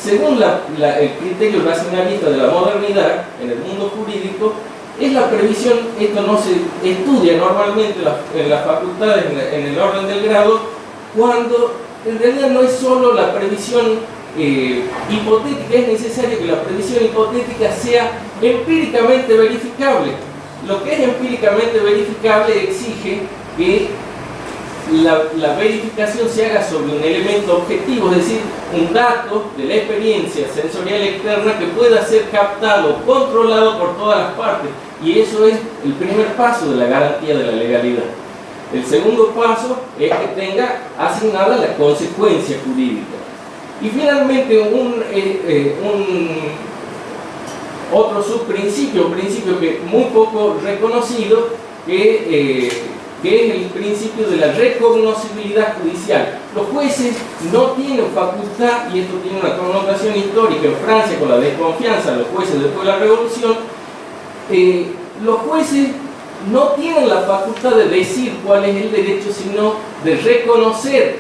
según el criterio racionalista de la modernidad en el mundo jurídico, es la previsión. Esto no se estudia normalmente en las facultades, en el orden del grado, cuando en realidad no es solo la previsión hipotética, es necesario que la previsión hipotética sea empíricamente verificable. Lo que es empíricamente verificable exige que la verificación se haga sobre un elemento objetivo, es decir, un dato de la experiencia sensorial externa que pueda ser captado, controlado por todas las partes. Y eso es el primer paso de la garantía de la legalidad. El segundo paso es que tenga asignada la consecuencia jurídica. Y finalmente otro subprincipio, un principio que muy poco reconocido, que es el principio de la recognoscibilidad judicial. Los jueces no tienen facultad, y esto tiene una connotación histórica en Francia con la desconfianza de los jueces después de la Revolución. Los jueces no tienen la facultad de decir cuál es el derecho, sino de reconocer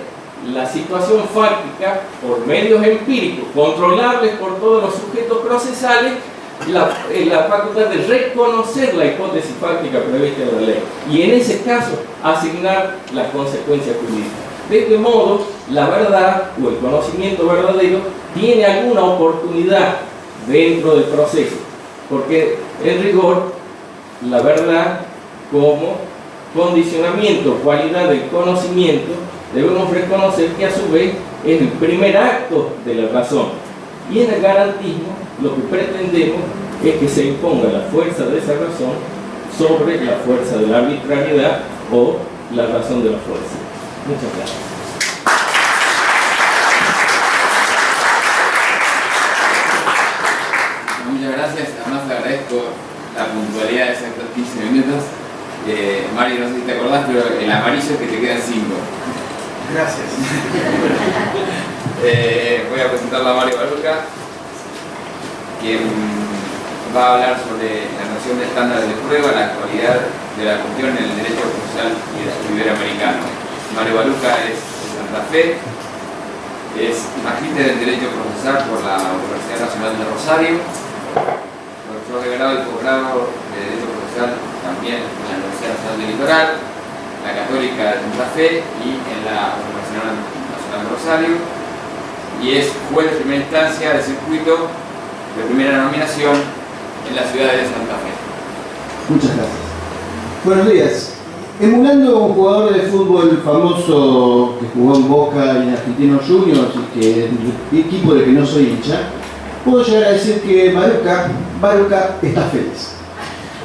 la situación fáctica por medios empíricos, controlables por todos los sujetos procesales, la facultad de reconocer la hipótesis fáctica prevista en la ley y en ese caso asignar las consecuencias jurídicas. De este modo, la verdad o el conocimiento verdadero tiene alguna oportunidad dentro del proceso, porque en rigor la verdad como condicionamiento, cualidad del conocimiento, debemos reconocer que a su vez es el primer acto de la razón. Y en el garantismo lo que pretendemos es que se imponga la fuerza de esa razón sobre la fuerza de la arbitrariedad o la razón de la fuerza. Muchas gracias. Muchas gracias, además le agradezco la puntualidad de estos 15 minutos. Mario, no sé si te acordás, pero el amarillo es que te quedan 5. Gracias. Voy a presentarla a Mario Baruca, quien va a hablar sobre la noción de estándar de prueba, la actualidad de la cuestión en el derecho procesal iberoamericano. Mario Baruca es de Santa Fe, es magíster en Derecho Procesal por la Universidad Nacional de Rosario, profesor de grado y posgrado de Derecho Procesal también en la Universidad Nacional del Litoral, la Católica de Santa Fe y en la Universidad Nacional de Rosario, y es juez de primera instancia de circuito de primera nominación en la ciudad de Santa Fe. Muchas gracias. Buenos días. Emulando a un jugador de fútbol famoso que jugó en Boca y en Argentinos Juniors y que el equipo del que no soy hincha, puedo llegar a decir que Baruca está feliz.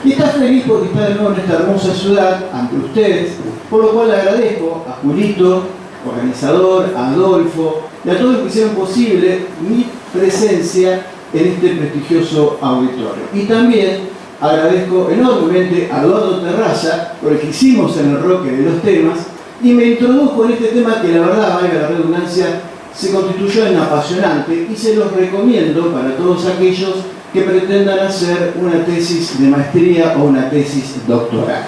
Y está feliz porque está de nuevo en esta hermosa ciudad ante ustedes, por lo cual le agradezco a Julito, organizador, a Adolfo y a todos los que hicieron posible mi presencia en este prestigioso auditorio. Y también agradezco enormemente a Eduardo Terraza, por el que hicimos en el Roque de los temas, y me introdujo en este tema que la verdad, valga la redundancia, se constituyó en apasionante y se los recomiendo para todos aquellos que pretendan hacer una tesis de maestría o una tesis doctoral.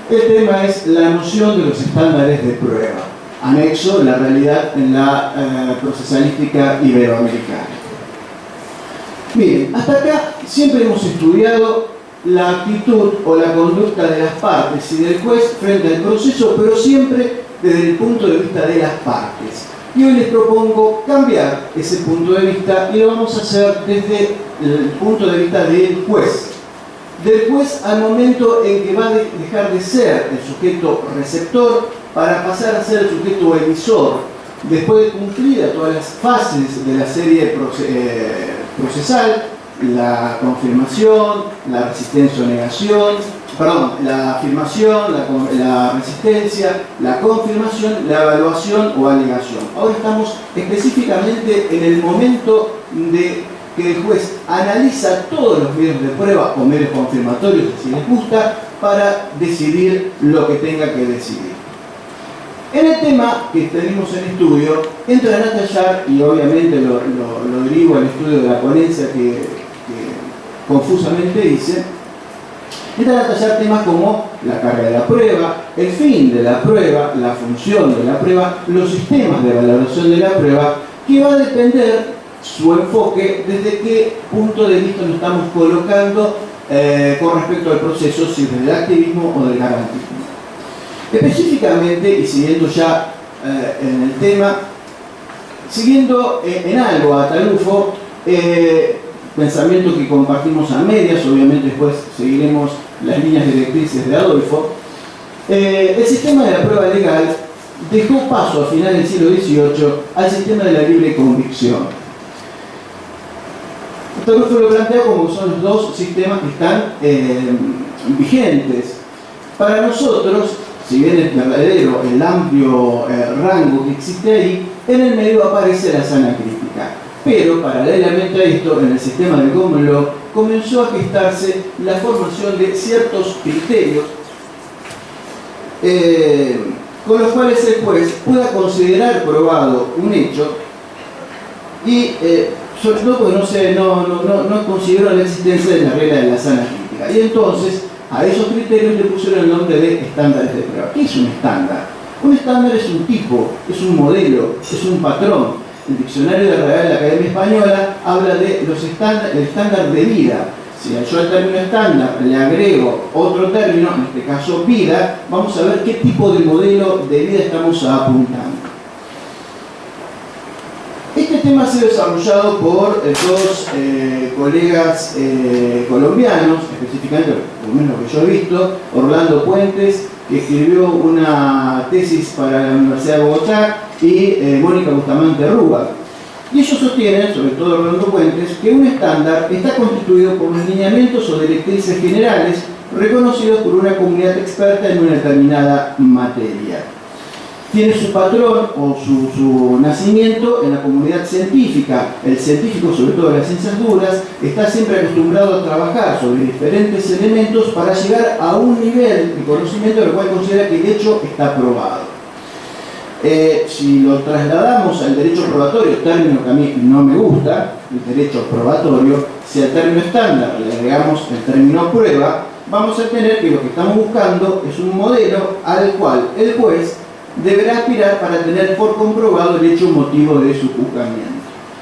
El tema es la noción de los estándares de prueba, anexo la realidad en la procesalística iberoamericana. Miren, hasta acá siempre hemos estudiado la actitud o la conducta de las partes y del juez frente al proceso, pero siempre desde el punto de vista de las partes. Y hoy les propongo cambiar ese punto de vista y lo vamos a hacer desde el punto de vista del juez. Del juez al momento en que va a dejar de ser el sujeto receptor para pasar a ser el sujeto emisor, después de cumplir todas las fases de la serie procesal, la confirmación, la resistencia o negación, la afirmación, la resistencia, la confirmación, la evaluación o alegación. Ahora estamos específicamente en el momento de que el juez analiza todos los medios de prueba o medios confirmatorios, si les gusta, para decidir lo que tenga que decidir. En el tema que tenemos en estudio, entra a detallar, y obviamente lo derivo al estudio de la ponencia que confusamente hice, entra a detallar temas como la carga de la prueba, el fin de la prueba, la función de la prueba, los sistemas de valoración de la prueba, que va a depender su enfoque desde qué punto de vista nos estamos colocando con respecto al proceso, si del activismo o del garantismo. Específicamente, y siguiendo ya en el tema, siguiendo en algo a Tarufo, pensamiento que compartimos a medias, obviamente después seguiremos las líneas directrices de Adolfo, el sistema de la prueba legal dejó paso a finales del siglo XVIII al sistema de la libre convicción. Tarufo lo plantea como son los dos sistemas que están vigentes. Para nosotros, si bien es verdadero el amplio rango que existe ahí, en el medio aparece la sana crítica. Pero paralelamente a esto, en el sistema de Common Law, comenzó a gestarse la formación de ciertos criterios con los cuales el juez pueda considerar probado un hecho y sobre todo porque no consideró la existencia de la regla de la sana crítica. Y entonces a esos criterios le pusieron el nombre de estándares de prueba. ¿Qué es un estándar? Un estándar es un tipo, es un modelo, es un patrón. El diccionario de la Real Academia Española habla de el estándar de vida. Si yo al término estándar le agrego otro término, en este caso vida, vamos a ver qué tipo de modelo de vida estamos apuntando. Este tema ha sido desarrollado por dos colegas colombianos, específicamente, por lo menos lo que yo he visto, Orlando Puentes, que escribió una tesis para la Universidad de Bogotá, y Mónica Bustamante Rúa. Y ellos sostienen, sobre todo Orlando Puentes, que un estándar está constituido por los lineamientos o directrices generales reconocidos por una comunidad experta en una determinada materia. Tiene su patrón o su nacimiento en la comunidad científica. El científico, sobre todo en las ciencias duras, está siempre acostumbrado a trabajar sobre diferentes elementos para llegar a un nivel de conocimiento del cual considera que el hecho está probado. Si lo trasladamos al derecho probatorio, término que a mí no me gusta, el derecho probatorio, si al término estándar le agregamos el término prueba, vamos a tener que lo que estamos buscando es un modelo al cual el juez deberá aspirar para tener por comprobado el hecho motivo de su juzgamiento.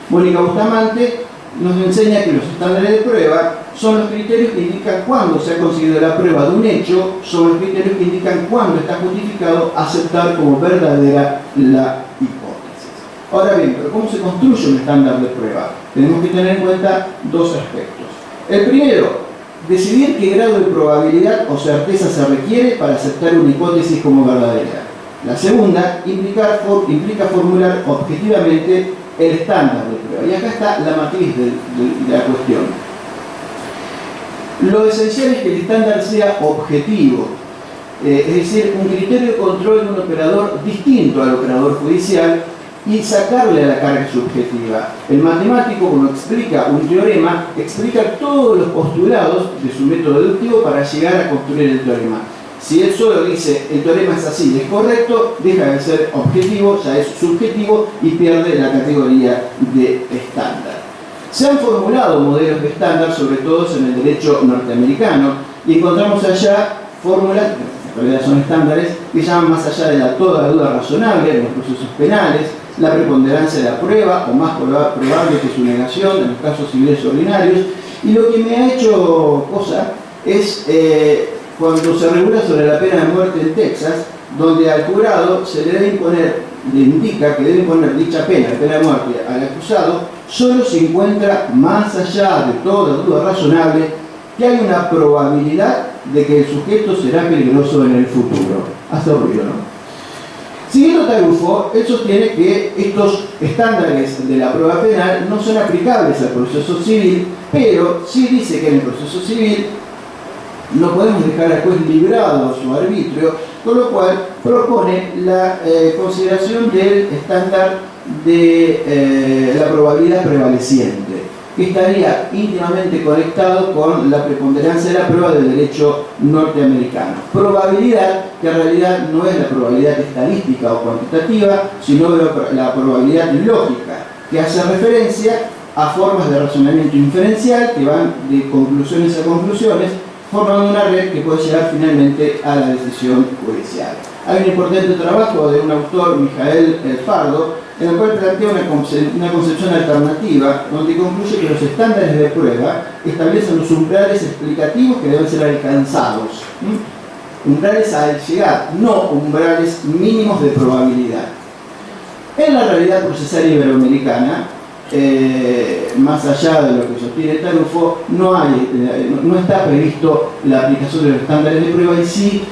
Mónica Bustamante nos enseña que los estándares de prueba son los criterios que indican cuándo se ha conseguido la prueba de un hecho, son los criterios que indican cuándo está justificado aceptar como verdadera la hipótesis. Ahora bien, ¿pero cómo se construye un estándar de prueba? Tenemos que tener en cuenta dos aspectos. El primero, decidir qué grado de probabilidad o certeza se requiere para aceptar una hipótesis como verdadera. La segunda implica formular objetivamente el estándar de prueba. Y acá está la matriz de la cuestión. Lo esencial es que el estándar sea objetivo, es decir, un criterio de control de un operador distinto al operador judicial, y sacarle a la carga subjetiva. El matemático, cuando explica un teorema, explica todos los postulados de su método deductivo para llegar a construir el teorema. Si él solo dice el teorema es así, es correcto, deja de ser objetivo, ya es subjetivo y pierde la categoría de estándar. Se han formulado modelos de estándar, sobre todo en el derecho norteamericano, y encontramos allá fórmulas, que en realidad son estándares, que llaman más allá de toda duda razonable en los procesos penales, la preponderancia de la prueba, o más probable que su negación en los casos civiles ordinarios. Y lo que me ha hecho cosa es cuando se regula sobre la pena de muerte en Texas, donde al jurado se le debe imponer, le indica que debe imponer dicha pena de muerte al acusado, solo se encuentra, más allá de toda duda razonable, que hay una probabilidad de que el sujeto será peligroso en el futuro. Hace ruido, ¿no? Siguiendo Tarufo, él sostiene que estos estándares de la prueba penal no son aplicables al proceso civil, pero sí dice que en el proceso civil no podemos dejar al juez librado a su arbitrio, con lo cual propone la consideración del estándar de la probabilidad prevaleciente, que estaría íntimamente conectado con la preponderancia de la prueba del derecho norteamericano. Probabilidad que en realidad no es la probabilidad estadística o cuantitativa, sino la probabilidad lógica, que hace referencia a formas de razonamiento inferencial que van de conclusiones a conclusiones, formando una red que puede llegar finalmente a la decisión judicial. Hay un importante trabajo de un autor, Mijael Pardo, en el cual plantea una concepción alternativa, donde concluye que los estándares de prueba establecen los umbrales explicativos que deben ser alcanzados. Umbrales al llegar, no umbrales mínimos de probabilidad. En la realidad procesal iberoamericana, más allá de lo que sostiene Tarufo, no está previsto la aplicación de los estándares de prueba y sí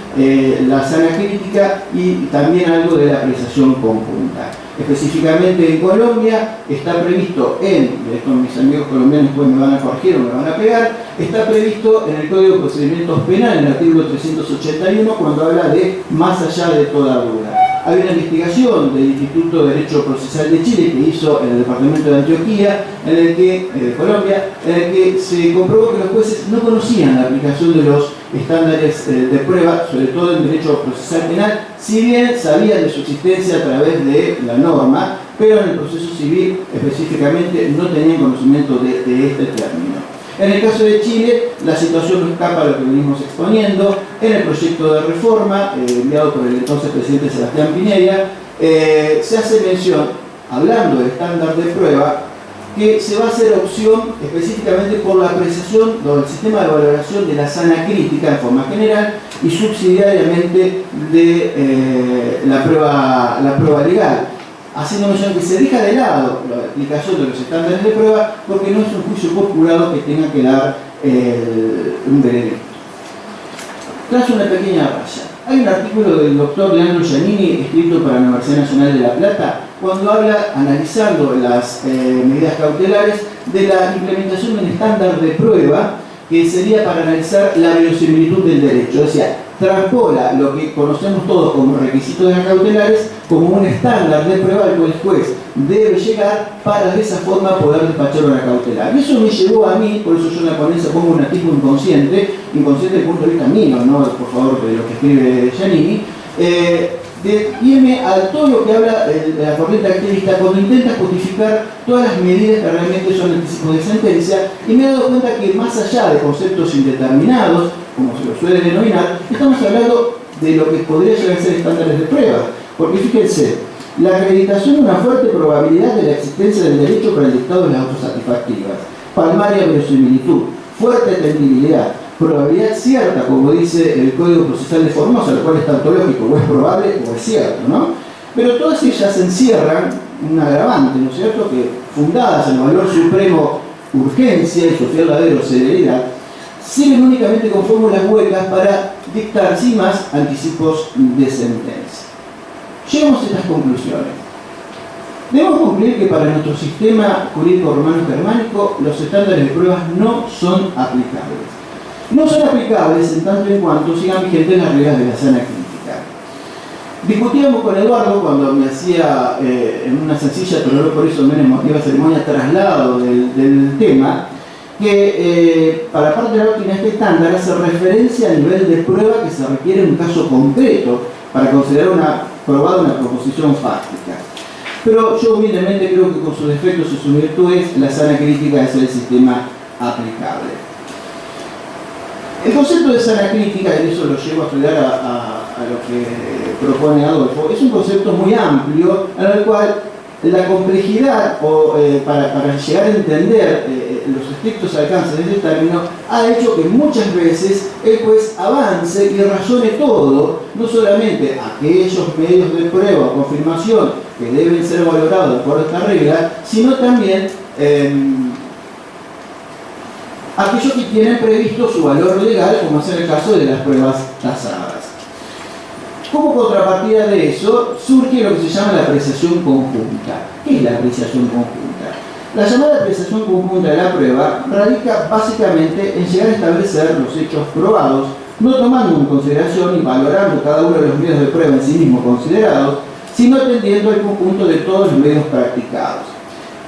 la sana crítica y también algo de la apreciación conjunta. Específicamente en Colombia está previsto esto mis amigos colombianos después me van a corregir o me van a pegar, está previsto en el Código de Procedimientos Penales, en el artículo 381, cuando habla de más allá de toda duda. Hay una investigación del Instituto de Derecho Procesal de Chile que hizo en el departamento de Antioquia, de Colombia, en el que se comprobó que los jueces no conocían la aplicación de los estándares de prueba, sobre todo en derecho procesal penal, si bien sabían de su existencia a través de la norma, pero en el proceso civil específicamente no tenían conocimiento de este término. En el caso de Chile, la situación no escapa a lo que venimos exponiendo. En el proyecto de reforma, enviado por el entonces presidente Sebastián Piñera, se hace mención, hablando del estándar de prueba, que se va a hacer opción específicamente por la apreciación del sistema de valoración de la sana crítica en forma general y subsidiariamente de la prueba legal, haciendo mención que se deja de lado la aplicación de los estándares de prueba porque no es un juicio postulado que tenga que dar un veredicto. Tras una pequeña raya, hay un artículo del doctor Leandro Giannini escrito para la Universidad Nacional de La Plata cuando habla, analizando las medidas cautelares, de la implementación de un estándar de prueba que sería para analizar la verosimilitud del derecho, o sea, transpola lo que conocemos todos como requisitos de las cautelares como un estándar de prueba al cual el juez debe llegar para de esa forma poder despachar una cautelar. Y eso me llevó a mí, por eso yo en la ponencia pongo un atisbo inconsciente desde el punto de vista mío, no por favor de lo que escribe Giannini, de irme a todo lo que habla de la corriente activista cuando intenta justificar todas las medidas que realmente son anticipos de sentencia, y me he dado cuenta que más allá de conceptos indeterminados, como se lo suele denominar, estamos hablando de lo que podría llegar a ser estándares de prueba. Porque fíjense, la acreditación de una fuerte probabilidad de la existencia del derecho para el dictado de las autosatisfactivas, palmaria verosimilitud, fuerte atendibilidad, probabilidad cierta, como dice el Código Procesal de Formosa, lo cual es tanto lógico, o es probable o es cierto, ¿no? Pero todas ellas encierran un agravante, ¿no es cierto?, que fundadas en el valor supremo urgencia y su verdadero celeridad, sirven únicamente con fórmulas huecas para dictar sin más anticipos de sentencia. Llegamos a estas conclusiones. Debemos concluir que para nuestro sistema jurídico romano-germánico los estándares de pruebas no son aplicables. No son aplicables en tanto en cuanto sigan vigentes las reglas de la sana crítica. Discutíamos con Eduardo cuando me hacía en una sencilla, pero no por eso menos emotiva ceremonia, traslado del tema, que para parte de la óptica este estándar hace referencia al nivel de prueba que se requiere en un caso concreto para considerar probada una proposición fáctica. Pero yo humildemente creo que con sus defectos y sus virtudes, la sana crítica es el sistema aplicable. El concepto de sana crítica, y eso lo llevo a estudiar a lo que propone Adolfo, es un concepto muy amplio en el cual la complejidad para llegar a entender los estrictos alcances de este término ha hecho que muchas veces el juez avance y razone todo, no solamente aquellos medios de prueba o confirmación que deben ser valorados por esta regla, sino también aquellos que tienen previsto su valor legal, como es en el caso de las pruebas tasadas. Como contrapartida de eso, surge lo que se llama la apreciación conjunta. ¿Qué es la apreciación conjunta? La llamada apreciación conjunta de la prueba radica básicamente en llegar a establecer los hechos probados, no tomando en consideración y valorando cada uno de los medios de prueba en sí mismo considerados, sino atendiendo al conjunto de todos los medios practicados.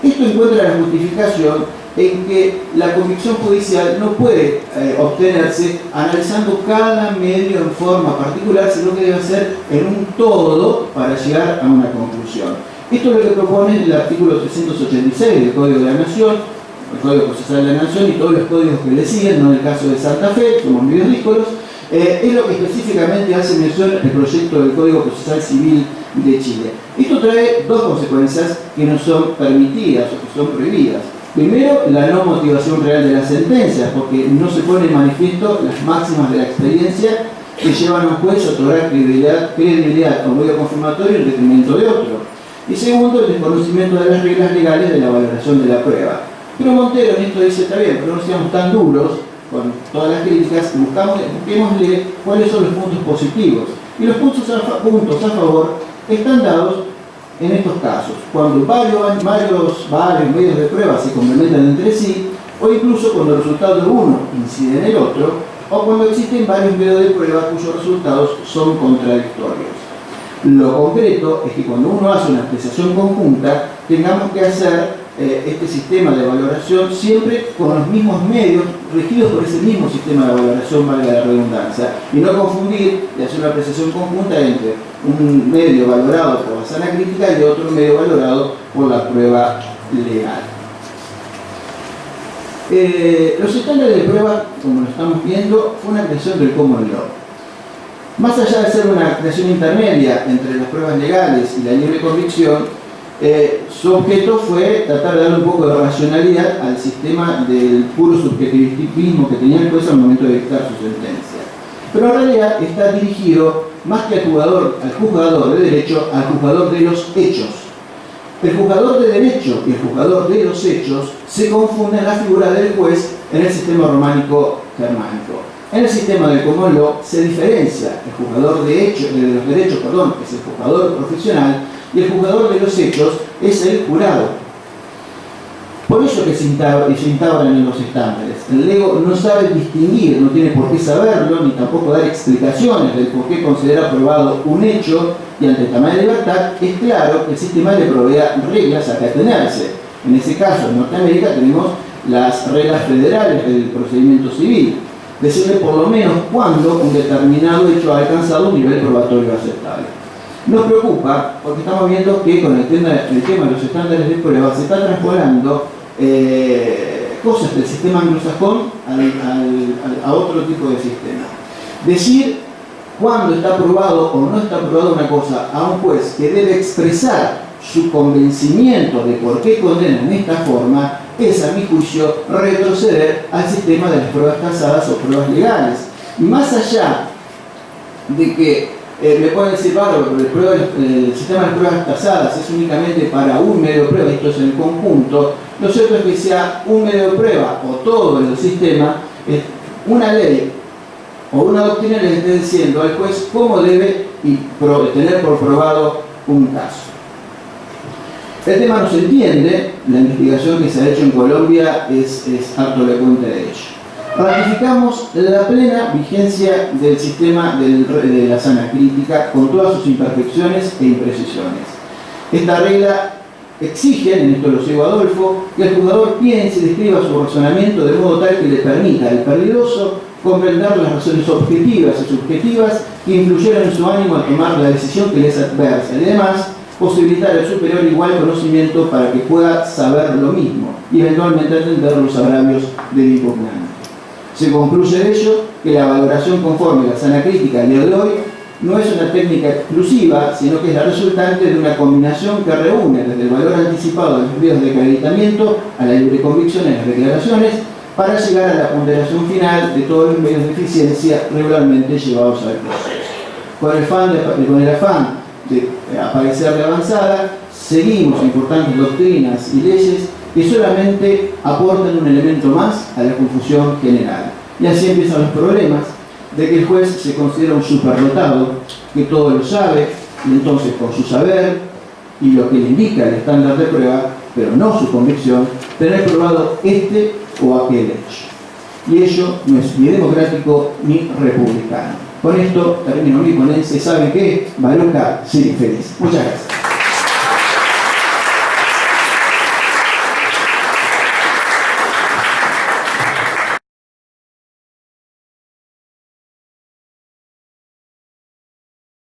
Esto encuentra la justificación en que la convicción judicial no puede obtenerse analizando cada medio en forma particular, sino que debe ser en un todo para llegar a una conclusión. Esto es lo que propone el artículo 386 del Código de la Nación, el Código Procesal de la Nación y todos los códigos que le siguen, no en el caso de Santa Fe, somos medios díscolos, es lo que específicamente hace mención el proyecto del Código Procesal Civil de Chile. Esto trae dos consecuencias que no son permitidas o que son prohibidas. Primero, la no motivación real de las sentencias, porque no se pone en manifiesto las máximas de la experiencia que llevan a un juez a otorgar credibilidad a un medio confirmatorio en detrimento de otro. Y segundo, el desconocimiento de las reglas legales de la valoración de la prueba. Pero Montero en esto dice, está bien, pero no seamos tan duros con todas las críticas, busquémosle cuáles son los puntos positivos. Y los puntos a favor están dados en estos casos, cuando varios medios de prueba se complementan entre sí, o incluso cuando el resultado de uno incide en el otro, o cuando existen varios medios de prueba cuyos resultados son contradictorios. Lo concreto es que cuando uno hace una apreciación conjunta, tengamos que hacer este sistema de valoración siempre con los mismos medios, regidos por ese mismo sistema de valoración, valga la redundancia, y no confundir y hacer una apreciación conjunta entre un medio valorado por la sana crítica y otro medio valorado por la prueba legal. Los estándares de prueba, como lo estamos viendo, fue una creación del common law. Más allá de ser una creación intermedia entre las pruebas legales y la libre convicción, su objeto fue tratar de darle un poco de racionalidad al sistema del puro subjetivismo que tenía el juez al momento de dictar su sentencia. Pero en realidad está dirigido más que al juzgador de derecho, al juzgador de los hechos. El juzgador de derecho y el juzgador de los hechos se confunden en la figura del juez en el sistema románico germánico. En el sistema del common law se diferencia el juzgador de los derechos, que es el juzgador profesional, y el juzgador de los hechos es el jurado. Por eso que se instauran en los estándares. El lego no sabe distinguir, no tiene por qué saberlo, ni tampoco dar explicaciones del por qué considera aprobado un hecho, y ante tamaña libertad es claro que el sistema le provea reglas a que atenerse. En ese caso, en Norteamérica tenemos las reglas federales del procedimiento civil, decirle por lo menos cuándo un determinado hecho ha alcanzado un nivel probatorio aceptable. Nos preocupa porque estamos viendo que con el tema de los estándares de prueba se está transpolando cosas del sistema anglosajón a otro tipo de sistema. Decir cuándo está aprobado o no está aprobado una cosa a un juez que debe expresar su convencimiento de por qué condena en esta forma es, a mi juicio, retroceder al sistema de las pruebas tasadas o pruebas legales. Y más allá de que me pueden decir, pero el sistema de las pruebas tasadas es únicamente para un medio de prueba, esto es en el conjunto, lo cierto es que sea un medio de prueba o todo el sistema, una ley o una doctrina le esté diciendo al juez cómo debe tener por probado un caso. El tema no se entiende, la investigación que se ha hecho en Colombia es harto elocuente de ello. Ratificamos la plena vigencia del sistema de la sana crítica con todas sus imperfecciones e imprecisiones. Esta regla exige, en esto lo sigo Adolfo, que el jugador piense y describa su razonamiento de modo tal que le permita al peligroso comprender las razones objetivas y subjetivas que influyeron en su ánimo a tomar la decisión que le es adversa y además posibilitar al superior igual conocimiento para que pueda saber lo mismo y eventualmente entender los agravios del impugnante. Se concluye de ello que la valoración conforme a la sana crítica al día de hoy no es una técnica exclusiva, sino que es la resultante de una combinación que reúne desde el valor anticipado de los medios de acreditamiento a la libre convicción en las declaraciones para llegar a la ponderación final de todos los medios de eficiencia regularmente llevados al proceso. Con el afán de aparecer de avanzada, seguimos importantes doctrinas y leyes que solamente aportan un elemento más a la confusión general. Y así empiezan los problemas de que el juez se considera un superdotado, que todo lo sabe, y entonces por su saber y lo que le indica el estándar de prueba, pero no su convicción, tener probado este o aquel hecho. Y ello no es ni democrático ni republicano. Con esto termino mi ponencia y ¿saben qué? Baruca, sí, feliz. Muchas gracias.